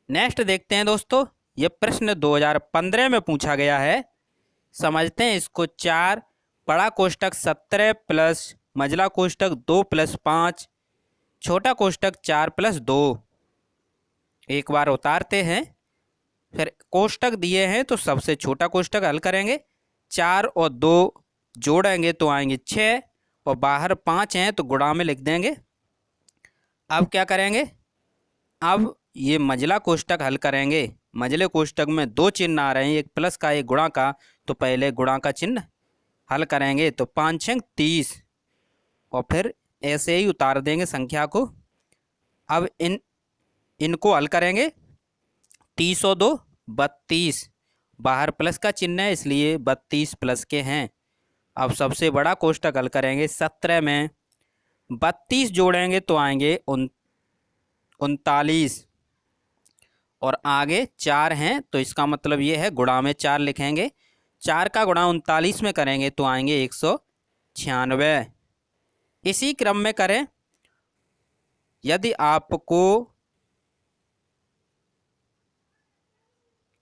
नेक्स्ट देखते हैं दोस्तों। ये प्रश्न 2015 में पूछा गया है, समझते हैं इसको। 4 बड़ा कोष्टक 17 प्लस मंझला कोष्टक 2 प्लस 5 छोटा कोष्टक 4 प्लस 2। एक बार उतारते हैं, फिर कोष्टक दिए हैं तो सबसे छोटा कोष्टक हल करेंगे। 4 और 2 जोड़ेंगे तो आएंगे 6, और बाहर 5 हैं तो गुणा में लिख देंगे। अब क्या करेंगे, अब ये मंझला कोष्टक हल करेंगे। मंझले कोष्टक में 2 चिन्ह आ रहे हैं, एक प्लस का एक गुणा का, तो पहले गुणा का चिन्ह हल करेंगे। तो 5 6 30, और फिर ऐसे ही उतार देंगे संख्या को। अब इनको हल करेंगे। 30 और 2 32, बाहर प्लस का चिन्ह है इसलिए 32 प्लस के हैं। अब सबसे बड़ा कोष्टक हल करेंगे। 17 में 32 जोड़ेंगे तो आएंगे 39, और आगे 4 हैं तो इसका मतलब ये है गुणा में 4 लिखेंगे। 4 का गुणा 39 में करेंगे तो आएंगे 196। इसी क्रम में करें। यदि आपको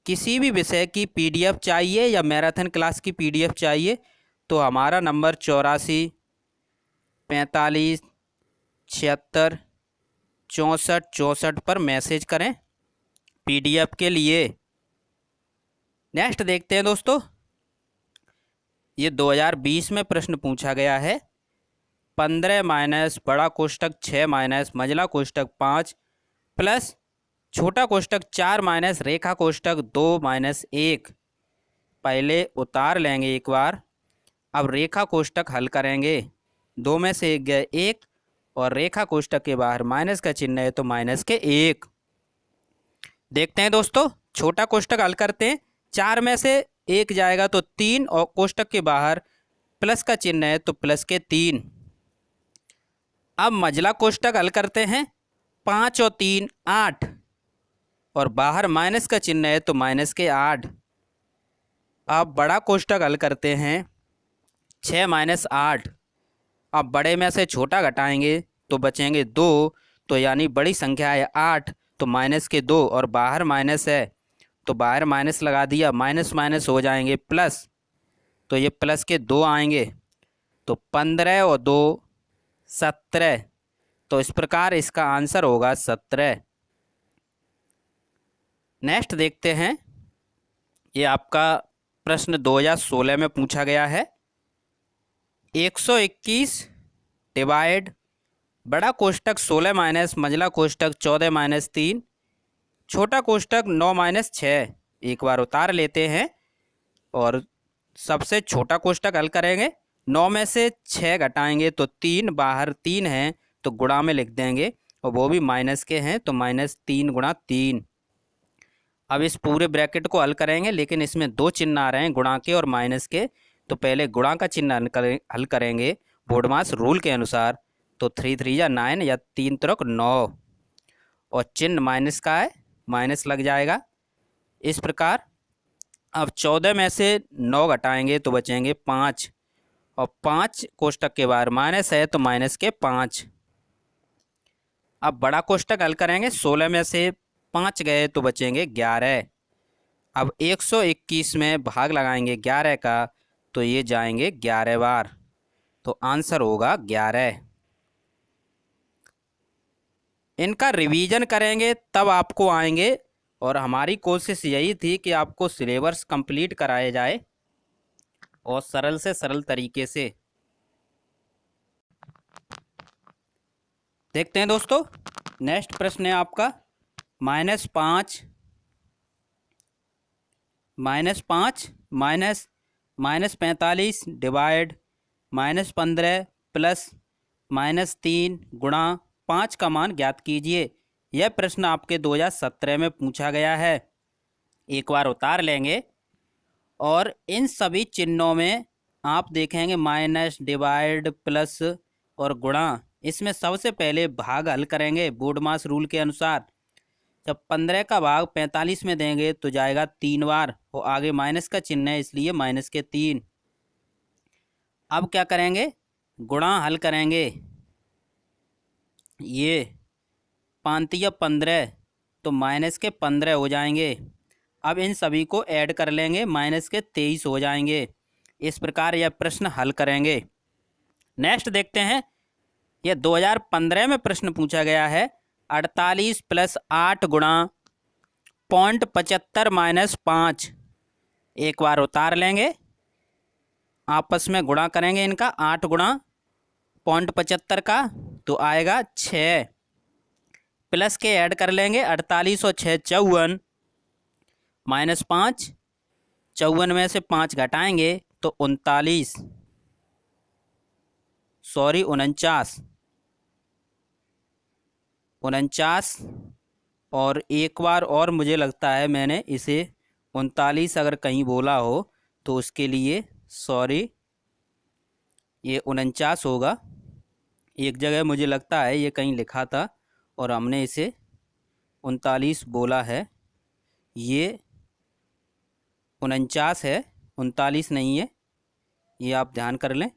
किसी भी विषय की पीडीएफ चाहिए या मैराथन क्लास की पीडीएफ चाहिए तो हमारा नंबर 84 45 76 64 64 पर मैसेज करें पीडीएफ के लिए। नेक्स्ट देखते हैं दोस्तों, ये 2020 में प्रश्न पूछा गया है। 15 माइनस बड़ा कोष्टक 6 माइनस मझला कोष्टक 5 प्लस छोटा कोष्टक 4 माइनस रेखा कोष्टक 2 माइनस 1। पहले उतार लेंगे एक बार। अब रेखा कोष्टक हल करेंगे। 2 में से 1 गए 1, और रेखा कोष्टक के बाहर माइनस का चिन्ह है तो माइनस के 1। देखते हैं दोस्तों, छोटा कोष्टक हल करते हैं। 4 में से 1 जाएगा तो 3, और कोष्टक के बाहर प्लस का चिन्ह है तो प्लस के 3। अब मझला कोष्टक हल करते हैं। 5 और 3 8, और बाहर माइनस का चिन्ह है तो माइनस के 8। अब बड़ा कोष्टक हल करते हैं। 6 माइनस 8। अब बड़े में से छोटा घटाएंगे तो बचेंगे 2, तो यानी बड़ी संख्या है 8 तो माइनस के 2, और बाहर माइनस है तो बाहर माइनस लगा दिया, माइनस माइनस हो जाएंगे प्लस, तो ये प्लस के 2 आएंगे। तो 15 और 2 17, तो इस प्रकार इसका आंसर होगा 17। नेक्स्ट देखते हैं, ये आपका प्रश्न 2016 में पूछा गया है। 121 डिवाइड बड़ा कोष्टक 16 माइनस मझला कोष्टक 14 माइनस 3 छोटा कोष्टक 9 माइनस 6। एक बार उतार लेते हैं और सबसे छोटा कोष्टक हल करेंगे। 9 में से 6 घटाएंगे तो 3, बाहर 3 हैं तो गुणा में लिख देंगे, और वो भी माइनस के हैं तो माइनस 3 गुणा 3। अब इस पूरे ब्रैकेट को हल करेंगे, लेकिन इसमें 2 चिन्ह आ रहे हैं, गुणा के और माइनस के। तो पहले गुणा का चिन्ह हल करेंगे बोडमास रूल के अनुसार। तो 3 3 या 9 या 3 त्रिक 9, और चिन्ह माइनस का है, माइनस लग जाएगा इस प्रकार। अब 14 में से 9 घटाएंगे तो बचेंगे 5, और 5 कोष्टक के बाहर माइनस है तो माइनस के 5। अब बड़ा कोष्टक हल करेंगे। 16 में से 5 गए तो बचेंगे 11। अब 121 में भाग लगाएंगे 11 का, तो ये जाएंगे 11 बार, तो आंसर होगा 11। इनका रिवीजन करेंगे तब आपको आएंगे, और हमारी कोशिश यही थी कि आपको सिलेबस कंप्लीट कराया जाए और सरल से सरल तरीके से। देखते हैं दोस्तों, नेक्स्ट प्रश्न है आपका -5 माइनस 45 डिवाइड -15 प्लस -3 गुणा 5 का मान ज्ञात कीजिए। यह प्रश्न आपके 2017 में पूछा गया है। एक बार उतार लेंगे, और इन सभी चिन्हों में आप देखेंगे माइनस, डिवाइड, प्लस और गुणा। इसमें सबसे पहले भाग हल करेंगे बोडमास रूल के अनुसार। जब 15 का भाग 45 में देंगे तो जाएगा 3 बार, और आगे माइनस का चिन्ह है इसलिए माइनस के 3। अब क्या करेंगे, गुणा हल करेंगे। ये 5 या 15, तो माइनस के 15 हो जाएंगे। अब इन सभी को ऐड कर लेंगे, माइनस के 23 हो जाएंगे। इस प्रकार यह प्रश्न हल करेंगे। नेक्स्ट देखते हैं, यह 2015 में प्रश्न पूछा गया है। 48 प्लस 8 गुणा 0.75 माइनस 5। एक बार उतार लेंगे, आपस में गुणा करेंगे इनका। 8 गुणा 0.75 का तो आएगा 6, प्लस के ऐड कर लेंगे। 48 और 6 54, माइनस 5, 54 में से 5 घटाएंगे तो 39, सॉरी 49, और एक बार और मुझे लगता है मैंने इसे 39 अगर कहीं बोला हो तो उसके लिए सॉरी, ये 49 होगा। एक जगह मुझे लगता है ये कहीं लिखा था और हमने इसे 39 बोला है। ये 49 है, 39 नहीं है, ये आप ध्यान कर लें।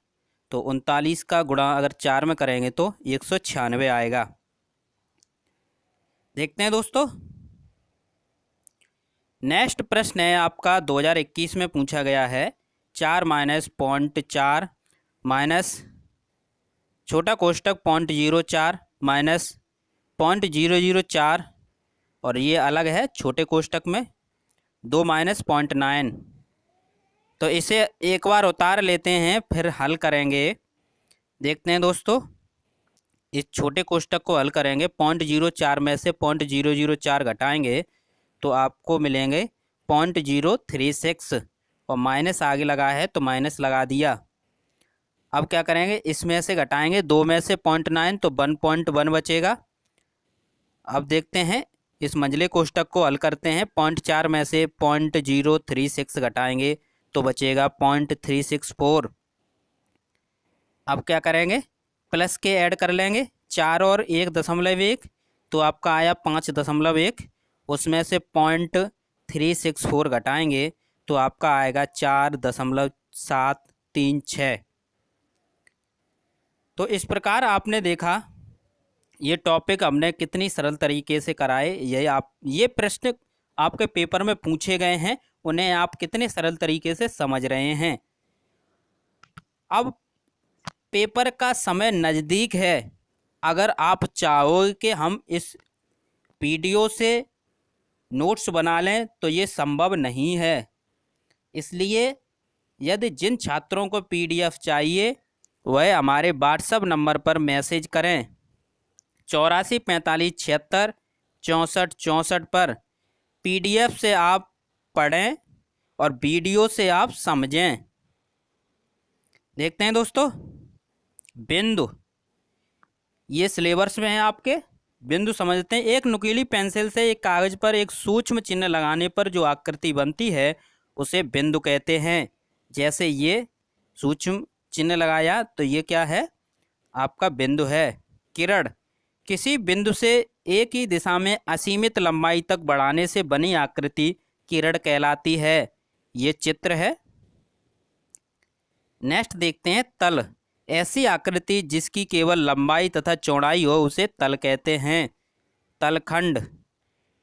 तो 39 का गुणा अगर 4 में करेंगे तो 196 आएगा। देखते हैं दोस्तों, नेक्स्ट प्रश्न है आपका 2021 में पूछा गया है। 4 माइनस 0.4 माइनस छोटा कोष्टक 0.04 माइनस 0.004 और ये अलग है छोटे कोष्टक में 2 माइनस 0.9। तो इसे एक बार उतार लेते हैं फिर हल करेंगे। देखते हैं दोस्तों, इस छोटे कोष्टक को हल करेंगे। 0.04 में से 0.004 घटाएंगे तो आपको मिलेंगे 0.036 और माइनस आगे लगा है तो माइनस लगा दिया। अब क्या करेंगे, इसमें से घटाएंगे 2 में से 0.9 तो 1.1 बचेगा। अब देखते हैं इस मंझले कोष्टक को हल करते हैं। 0.4 में से 0.036 घटाएंगे तो बचेगा 0.364। अब क्या करेंगे, प्लस के ऐड कर लेंगे 4 और 1.1 तो आपका आया 5.1। उसमें से 0.364 घटाएंगे तो आपका आएगा 4.736। तो इस प्रकार आपने देखा ये टॉपिक हमने कितनी सरल तरीके से कराए। ये प्रश्न आपके पेपर में पूछे गए हैं, उन्हें आप कितने सरल तरीके से समझ रहे हैं। अब पेपर का समय नज़दीक है। अगर आप चाहो कि हम इस वीडियो से नोट्स बना लें तो ये संभव नहीं है। इसलिए यदि जिन छात्रों को PDF चाहिए वह हमारे व्हाट्सएप नंबर पर मैसेज करें 84 45 76 64 64 पर। PDF से आप पढ़ें और वीडियो से आप समझें। देखते हैं दोस्तों, बिंदु ये सिलेबस में है आपके। बिंदु समझते हैं। एक नुकीली पेंसिल से एक कागज पर एक सूक्ष्म चिन्ह लगाने पर जो आकृति बनती है उसे बिंदु कहते हैं। जैसे ये सूक्ष्म चिन्ह लगाया तो ये क्या है, आपका बिंदु है। किरण किसी बिंदु से एक ही दिशा में असीमित लंबाई तक बढ़ाने से बनी आकृति किरण कहलाती है। ये चित्र है। नेक्स्ट देखते हैं तल। ऐसी आकृति जिसकी केवल लंबाई तथा चौड़ाई हो उसे तल कहते हैं। तलखंड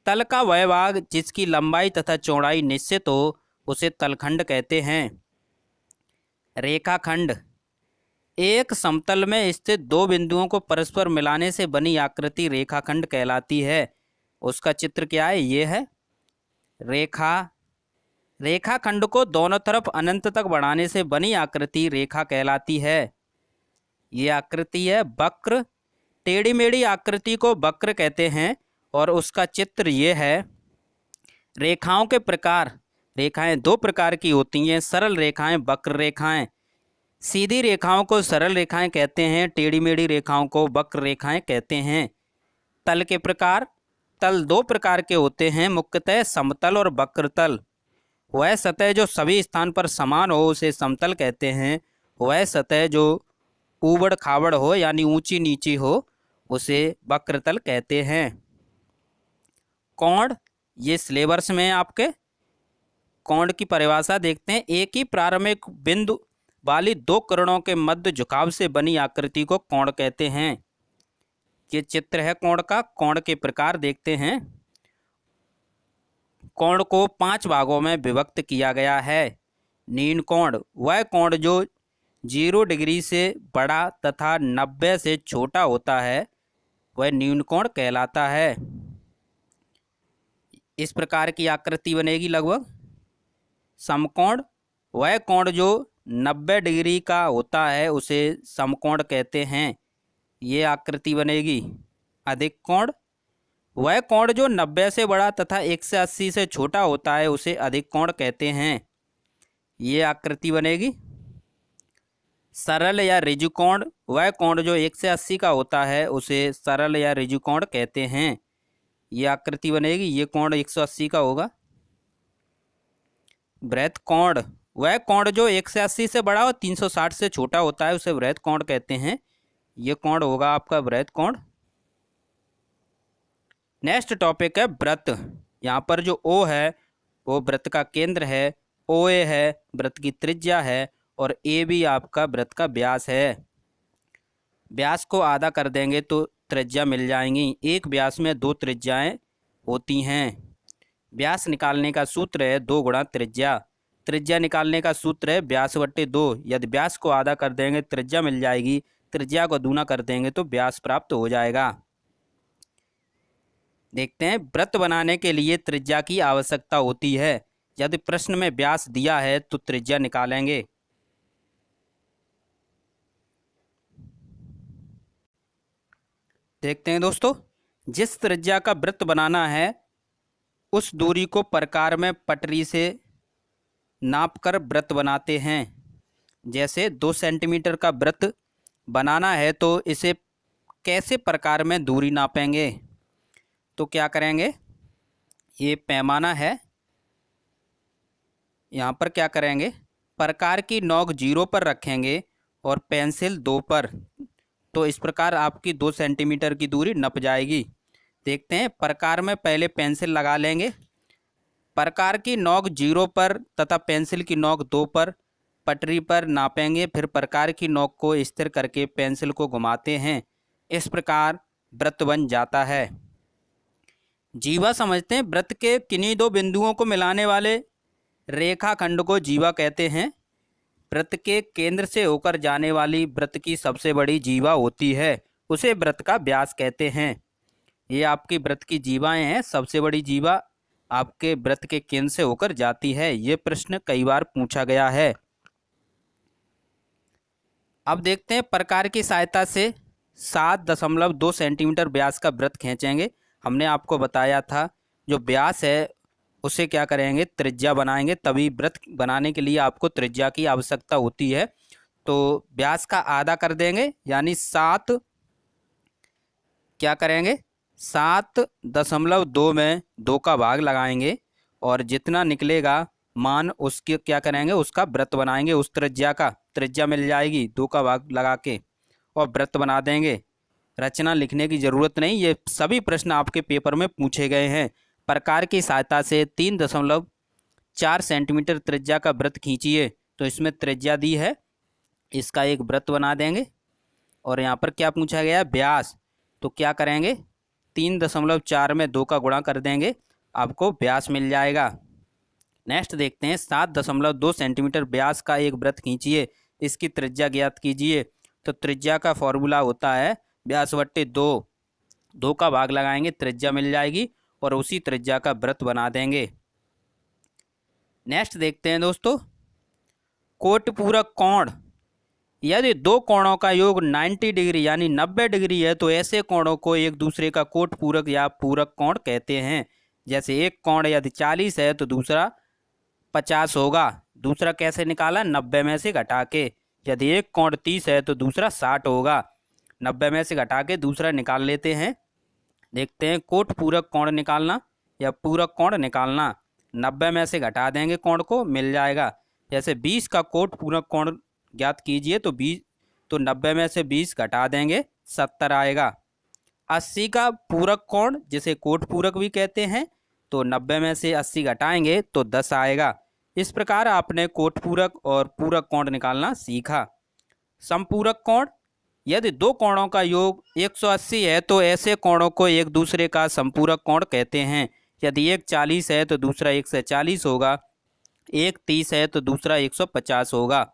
तल का वह भाग जिसकी लंबाई तथा चौड़ाई निश्चित हो उसे तलखंड कहते हैं। रेखाखंड एक समतल में स्थित दो बिंदुओं को परस्पर मिलाने से बनी आकृति रेखाखंड कहलाती है। उसका चित्र क्या है, ये है रेखाखंड को दोनों तरफ अनंत तक बढ़ाने से बनी आकृति रेखा कहलाती है। ये आकृति है वक्र। टेढ़ी मेढ़ी आकृति को वक्र कहते हैं और उसका चित्र ये है। रेखाओं के प्रकार, रेखाएं दो प्रकार की होती हैं, सरल रेखाएं, वक्र रेखाएं। सीधी रेखाओं को सरल रेखाएं कहते हैं, टेढ़ी मेढ़ी रेखाओं को वक्र रेखाएं कहते हैं। तल के प्रकार, तल दो प्रकार के होते हैं, मुख्यतः समतल और वक्र तल। वह सतह जो सभी स्थान पर समान हो उसे समतल कहते हैं। वह सतह जो ऊबड़ खाबड़ हो यानी ऊंची नीची हो उसे वक्रतल कहते हैं। कोण, ये सिलेबस में आपके कोण की परिभाषा देखते हैं। एक ही प्रारंभिक बिंदु वाली दो किरणों के मध्य झुकाव से बनी आकृति को कोण कहते हैं। ये चित्र है कोण का। कोण के प्रकार देखते हैं। कोण को 5 भागों में विभक्त किया गया है। न्यून कोण, वह कोण जो 0 डिग्री से बड़ा तथा 90 से छोटा होता है वह न्यून कोण कहलाता है। इस प्रकार की आकृति बनेगी लगभग। समकोण, वह कोण जो 90 डिग्री का होता है उसे समकोण कहते हैं। ये आकृति बनेगी। अधिक कोण, वह कोण जो 90 से बड़ा तथा 180 से छोटा होता है उसे अधिक कोण कहते हैं। ये आकृति बनेगी। सरल या ऋजु कोण, वह कोण जो 180 का होता है उसे सरल या ऋजु कोण कहते हैं। ये आकृति बनेगी। ये कोण 180 का होगा। वृत्त कोण, वह कोण जो 180 से बड़ा और 360 से छोटा होता है उसे वृत्त कोण कहते हैं। ये कोण होगा आपका वृहत कोण। नेक्स्ट टॉपिक है वृत्त। यहाँ पर जो ओ है वो वृत्त का केंद्र है, ओ ए है वृत्त की त्रिज्या है, और ए भी आपका वृत्त का व्यास है। व्यास को आधा कर देंगे तो त्रिज्या मिल जाएंगी। एक व्यास में दो त्रिज्याएं होती हैं। व्यास निकालने का सूत्र है 2 गुणा त्रिज्या। त्रिज्या निकालने का सूत्र है व्यास बट्टे 2। यदि व्यास को आधा कर देंगे त्रिज्या मिल जाएगी, त्रिज्या को दूना कर देंगे तो व्यास प्राप्त हो जाएगा। देखते हैं, वृत्त बनाने के लिए त्रिज्या की आवश्यकता होती है। यदि प्रश्न में व्यास दिया है तो त्रिज्या निकालेंगे। देखते हैं दोस्तों, जिस त्रिज्या का वृत्त बनाना है उस दूरी को प्रकार में पटरी से नापकर वृत्त बनाते हैं। जैसे 2 सेंटीमीटर का वृत्त बनाना है तो इसे कैसे प्रकार में दूरी नापेंगे? तो क्या करेंगे, ये पैमाना है, यहाँ पर क्या करेंगे, प्रकार की नोक 0 पर रखेंगे और पेंसिल 2 पर। तो इस प्रकार आपकी 2 सेंटीमीटर की दूरी नप जाएगी। देखते हैं, प्रकार में पहले पेंसिल लगा लेंगे। प्रकार की नोक 0 पर तथा पेंसिल की नोक 2 पर पटरी पर नापेंगे। फिर प्रकार की नोक को स्थिर करके पेंसिल को घुमाते हैं। इस प्रकार वृत्त बन जाता है। जीवा समझते हैं। वृत्त के किन्हीं 2 बिंदुओं को मिलाने वाले रेखाखंड को जीवा कहते हैं। वृत्त के केंद्र से होकर जाने वाली वृत्त की सबसे बड़ी जीवा होती है, उसे वृत्त का व्यास कहते हैं। ये आपकी वृत्त की जीवाएं हैं। सबसे बड़ी जीवा आपके वृत्त के केंद्र से होकर जाती है। ये प्रश्न कई बार पूछा गया है। अब देखते हैं, प्रकार की सहायता से 7.2 सेंटीमीटर व्यास का वृत्त खींचेंगे। हमने आपको बताया था जो व्यास है उसे क्या करेंगे, त्रिज्या बनाएंगे। तभी वृत्त बनाने के लिए आपको त्रिज्या की आवश्यकता होती है। तो व्यास का आधा कर देंगे, यानी 7 क्या करेंगे, 7.2 में 2 का भाग लगाएंगे और जितना निकलेगा मान उसके क्या करेंगे, उसका वृत्त बनाएंगे। उस त्रिज्या का त्रिज्या मिल जाएगी 2 का भाग लगा के और वृत्त बना देंगे। रचना लिखने की ज़रूरत नहीं, ये सभी प्रश्न आपके पेपर में पूछे गए हैं। प्रकार की सहायता से 3.4 सेंटीमीटर त्रिज्या का वृत्त खींचिए। तो इसमें त्रिज्या दी है, इसका एक वृत्त बना देंगे। और यहाँ पर क्या पूछा गया है, व्यास। तो क्या करेंगे, 3.4 में 2 का गुणा कर देंगे, आपको व्यास मिल जाएगा। नेक्स्ट देखते हैं, 7.2 सेंटीमीटर व्यास का एक वृत्त खींचिए, इसकी त्रिज्या ज्ञात कीजिए। तो त्रिज्या का फॉर्मूला होता है व्यास बट्टे 2। 2 का भाग लगाएंगे, त्रिज्या मिल जाएगी और उसी त्रिज्या का वृत्त बना देंगे। नेक्स्ट देखते हैं दोस्तों, कोट पूरक कोण। यदि 2 कोणों का योग 90 डिग्री यानी 90 डिग्री है तो ऐसे कोणों को एक दूसरे का कोट पूरक या पूरक कोण कहते हैं। जैसे एक कोण यदि 40 है तो दूसरा 50 होगा। दूसरा कैसे निकाला, 90 में से घटा के। यदि एक कोण 30 है तो दूसरा 60 होगा। 90 में से घटा के दूसरा निकाल लेते हैं। देखते हैं, कोट पूरक कोण निकालना या पूरक कोण निकालना। 90 में से घटा देंगे कोण को, मिल जाएगा। जैसे 20 का कोट पूरक कोण ज्ञात कीजिए तो 90 में से 20 घटा देंगे, 70 आएगा। 80 का पूरक कोण जिसे कोट पूरक भी कहते हैं, तो 90 में से 80 घटाएंगे तो 10 आएगा। इस प्रकार आपने कोट पूरक और पूरक कोण निकालना सीखा। समपूरक कोण। यदि 2 कोणों का योग 180 है तो ऐसे कोणों को एक दूसरे का समपूरक कोण कहते हैं। यदि एक 40 है तो दूसरा 140 होगा, एक 30 है तो दूसरा 150 होगा।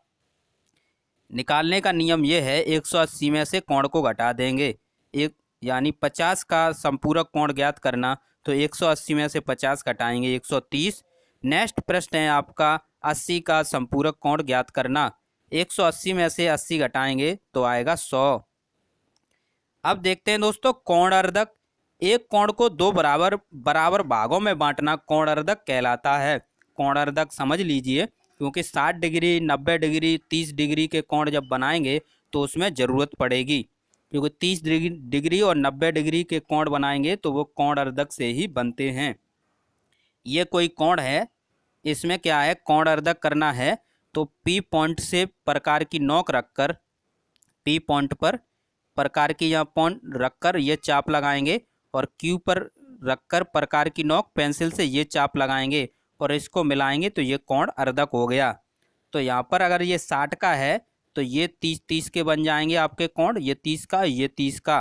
निकालने का नियम यह है, 180 में से कोण को घटा देंगे। एक यानी 50 का समपूरक कोण ज्ञात करना, तो 180 में से 50 घटाएंगे, 130। नेक्स्ट प्रश्न है आपका 80 का समपूरक कोण ज्ञात करना। 180 में से 80 घटाएंगे तो आएगा 100। अब देखते हैं दोस्तों, कोण अर्धक। एक कोण को 2 बराबर भागों में बांटना कोण अर्धक कहलाता है। कोण अर्धक समझ लीजिए, क्योंकि 60 डिग्री, 90 डिग्री, 30 डिग्री के कोण जब बनाएंगे तो उसमें ज़रूरत पड़ेगी। क्योंकि 30 डिग्री और 90 डिग्री के कोण बनाएंगे तो वो कोण अर्धक से ही बनते हैं। ये कोई कोण है, इसमें क्या है, कोण अर्धक करना है तो P पॉइंट से प्रकार की नोक रखकर P पॉइंट पर प्रकार की यहाँ पॉइंट रखकर ये चाप लगाएंगे और क्यू पर रखकर प्रकार की नोक पेंसिल से ये चाप लगाएंगे और इसको मिलाएंगे तो ये कोण अर्धक हो गया। तो यहाँ पर अगर ये 60 का है तो ये 30 के बन जाएंगे आपके कोण, ये 30 का, ये 30 का।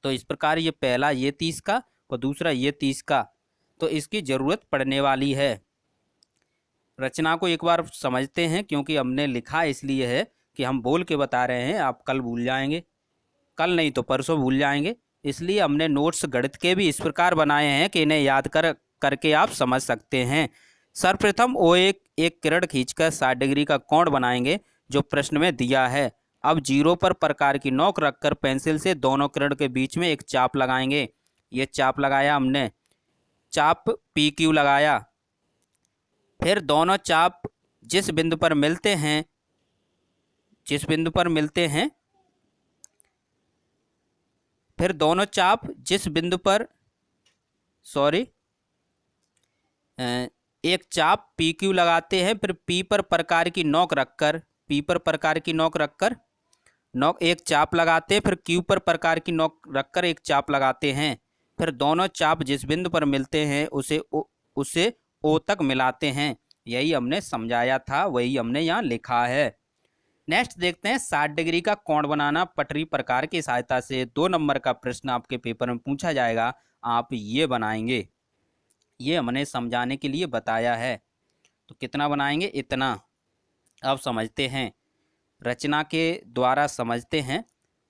तो इस प्रकार ये पहला ये 30 का और दूसरा ये 30 का, तो इसकी ज़रूरत पड़ने वाली है। रचना को एक बार समझते हैं, क्योंकि हमने लिखा इसलिए है कि हम बोल के बता रहे हैं, आप कल भूल जाएंगे, कल नहीं तो परसों भूल जाएंगे। इसलिए हमने नोट्स गणित के भी इस प्रकार बनाए हैं कि इन्हें याद करके आप समझ सकते हैं। सर्वप्रथम ओ एक किरण खींचकर 60 डिग्री का कोण बनाएंगे जो प्रश्न में दिया है। अब 0 पर प्रकार की नोक रखकर पेंसिल से दोनों किरण के बीच में एक चाप लगाएंगे। ये चाप लगाया हमने, चाप PQ लगाया। फिर दोनों चाप जिस बिंदु पर मिलते हैं, फिर दोनों चाप जिस बिंदु पर एक चाप PQ लगाते हैं, फिर P पर प्रकार की नोक रखकर एक चाप लगाते हैं, फिर Q पर प्रकार की नोक रखकर एक चाप लगाते हैं। फिर दोनों चाप जिस बिंदु पर मिलते हैं उसे O तक मिलाते हैं। यही हमने समझाया था, वही हमने यहाँ लिखा है। नेक्स्ट देखते हैं 60 डिग्री का कोण बनाना पटरी प्रकार की सहायता से। 2 नंबर का प्रश्न आपके पेपर में पूछा जाएगा, आप ये बनाएंगे। ये हमने समझाने के लिए बताया है। तो कितना बनाएंगे? इतना। अब समझते हैं, रचना के द्वारा समझते हैं।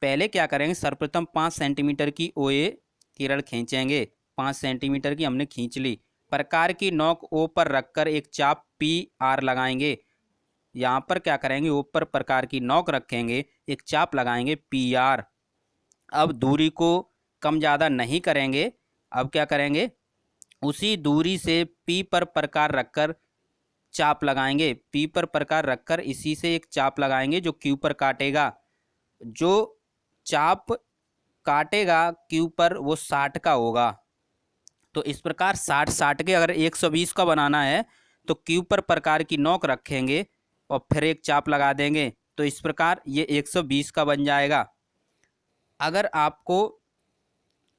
पहले क्या करेंगे, सर्वप्रथम 5 सेंटीमीटर की OA किरण खींचेंगे। 5 सेंटीमीटर की हमने खींच ली। प्रकार की नोक O पर रखकर एक चाप PR लगाएंगे। यहाँ पर क्या करेंगे, O पर प्रकार की नोक रखेंगे, एक चाप लगाएंगे PR। अब दूरी को कम ज़्यादा नहीं करेंगे। अब क्या करेंगे, उसी दूरी से P पर प्रकार रखकर चाप लगाएंगे। P पर प्रकार रखकर इसी से एक चाप लगाएंगे जो Q पर काटेगा। जो चाप काटेगा Q पर वो 60 का होगा। तो इस प्रकार 60 के अगर 120 का बनाना है तो Q पर प्रकार की नोक रखेंगे और फिर एक चाप लगा देंगे, तो इस प्रकार ये 120 का बन जाएगा। अगर आपको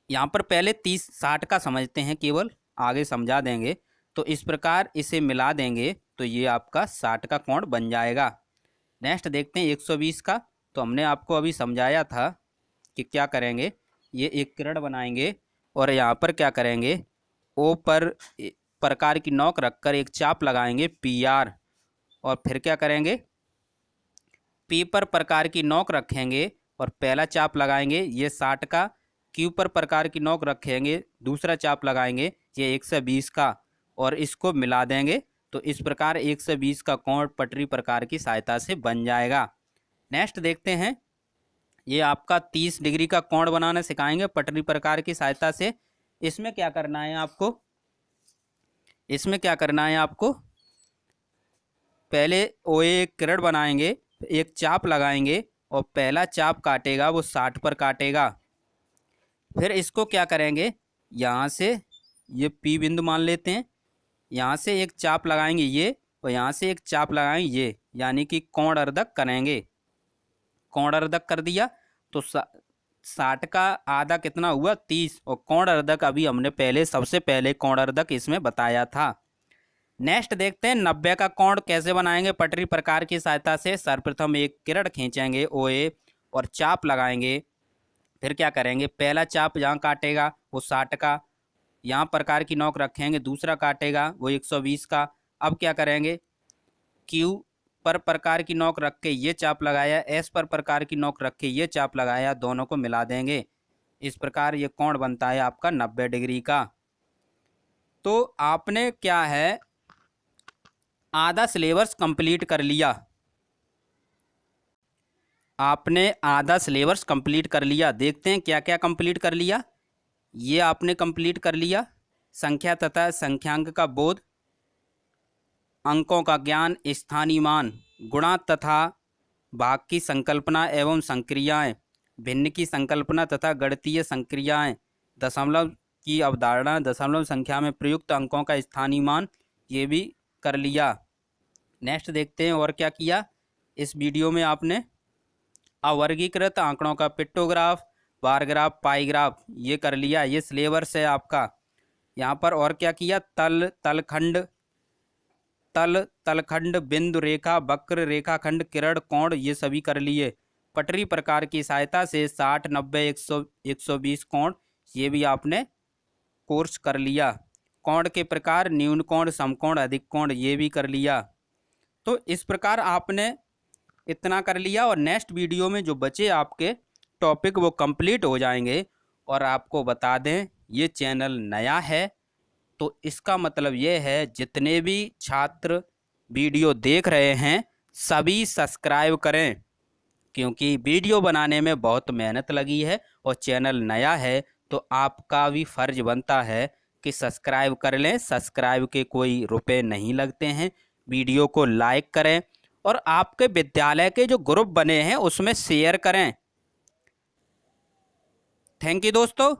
यहाँ पर पहले 60 का समझते हैं, केवल आगे समझा देंगे। तो इस प्रकार इसे मिला देंगे तो ये आपका 60 का कोण बन जाएगा। नेक्स्ट देखते हैं 120 का। तो हमने आपको अभी समझाया था कि क्या करेंगे, ये एक किरण बनाएंगे और यहाँ पर क्या करेंगे, O पर प्रकार की नोक रखकर एक चाप लगाएंगे PR। और फिर क्या करेंगे, P पर प्रकार की नोक रखेंगे और पहला चाप लगाएंगे, ये 60 का। Q पर प्रकार की नोक रखेंगे, दूसरा चाप लगाएंगे, ये 120 का, और इसको मिला देंगे। तो इस प्रकार 120 का कोण पटरी प्रकार की सहायता से बन जाएगा। नेक्स्ट देखते हैं, ये आपका 30 डिग्री का कोण बनाना सिखाएंगे पटरी प्रकार की सहायता से। इसमें क्या करना है आपको, पहले OA किरण बनाएंगे, एक चाप लगाएंगे और पहला चाप काटेगा वो 60 पर काटेगा। फिर इसको क्या करेंगे, यहाँ से ये P बिंदु मान लेते हैं, यहाँ से एक चाप लगाएंगे ये, और यहाँ से एक चाप लगाएंगे ये, यानी कि कोण अर्धक करेंगे। कोण अर्धक कर दिया तो 60 का आधा कितना हुआ, 30, और कोण अर्धक अभी हमने सबसे पहले कोण अर्धक इसमें बताया था। नेक्स्ट देखते हैं 90 का कोण कैसे बनाएंगे पटरी प्रकार की सहायता से। सर्वप्रथम एक किरण खींचेंगे OA और चाप लगाएंगे। फिर क्या करेंगे, पहला चाप जहाँ काटेगा वो 60 का, यहाँ प्रकार की नोक रखेंगे, दूसरा काटेगा वो 120 का। अब क्या करेंगे, Q पर प्रकार की नोक रख के ये चाप लगाया, S पर प्रकार की नोक रख के ये चाप लगाया, दोनों को मिला देंगे। इस प्रकार ये कोण बनता है आपका 90 डिग्री का। तो आपने क्या है, आधा सिलेबस कंप्लीट कर लिया। देखते हैं क्या क्या कंप्लीट कर लिया। ये आपने कंप्लीट कर लिया, संख्या तथा संख्यांक का बोध, अंकों का ज्ञान, स्थानीय मान, गुणा तथा भाग की संकल्पना एवं संक्रियाएं, भिन्न की संकल्पना तथा गणितीय संक्रियाएं, दशमलव की अवधारणा, दशमलव संख्या में प्रयुक्त अंकों का स्थानीय मान, ये भी कर लिया। नेक्स्ट देखते हैं और क्या किया इस वीडियो में आपने। अवर्गीकृत आंकड़ों का पिक्टोग्राफ, बार ग्राफ, पाई ग्राफ, ये कर लिया। ये सिलेबस है आपका। यहाँ पर और क्या किया, तलखंड, बिंदु रेखा, वक्र, रेखाखंड, किरण, कोण, ये सभी कर लिए। पटरी प्रकार की सहायता से 60, 90, 100, 120 कोण, ये भी आपने कोर्स कर लिया। कोण के प्रकार, न्यून कोण, समकोण, अधिक कोण, ये भी कर लिया। तो इस प्रकार आपने इतना कर लिया और नेक्स्ट वीडियो में जो बचे आपके टॉपिक वो कंप्लीट हो जाएंगे। और आपको बता दें ये चैनल नया है, तो इसका मतलब ये है जितने भी छात्र वीडियो देख रहे हैं सभी सब्सक्राइब करें, क्योंकि वीडियो बनाने में बहुत मेहनत लगी है और चैनल नया है, तो आपका भी फ़र्ज बनता है कि सब्सक्राइब कर लें। सब्सक्राइब के कोई रुपए नहीं लगते हैं। वीडियो को लाइक करें और आपके विद्यालय के जो ग्रुप बने हैं उसमें शेयर करें। थैंक यू दोस्तों।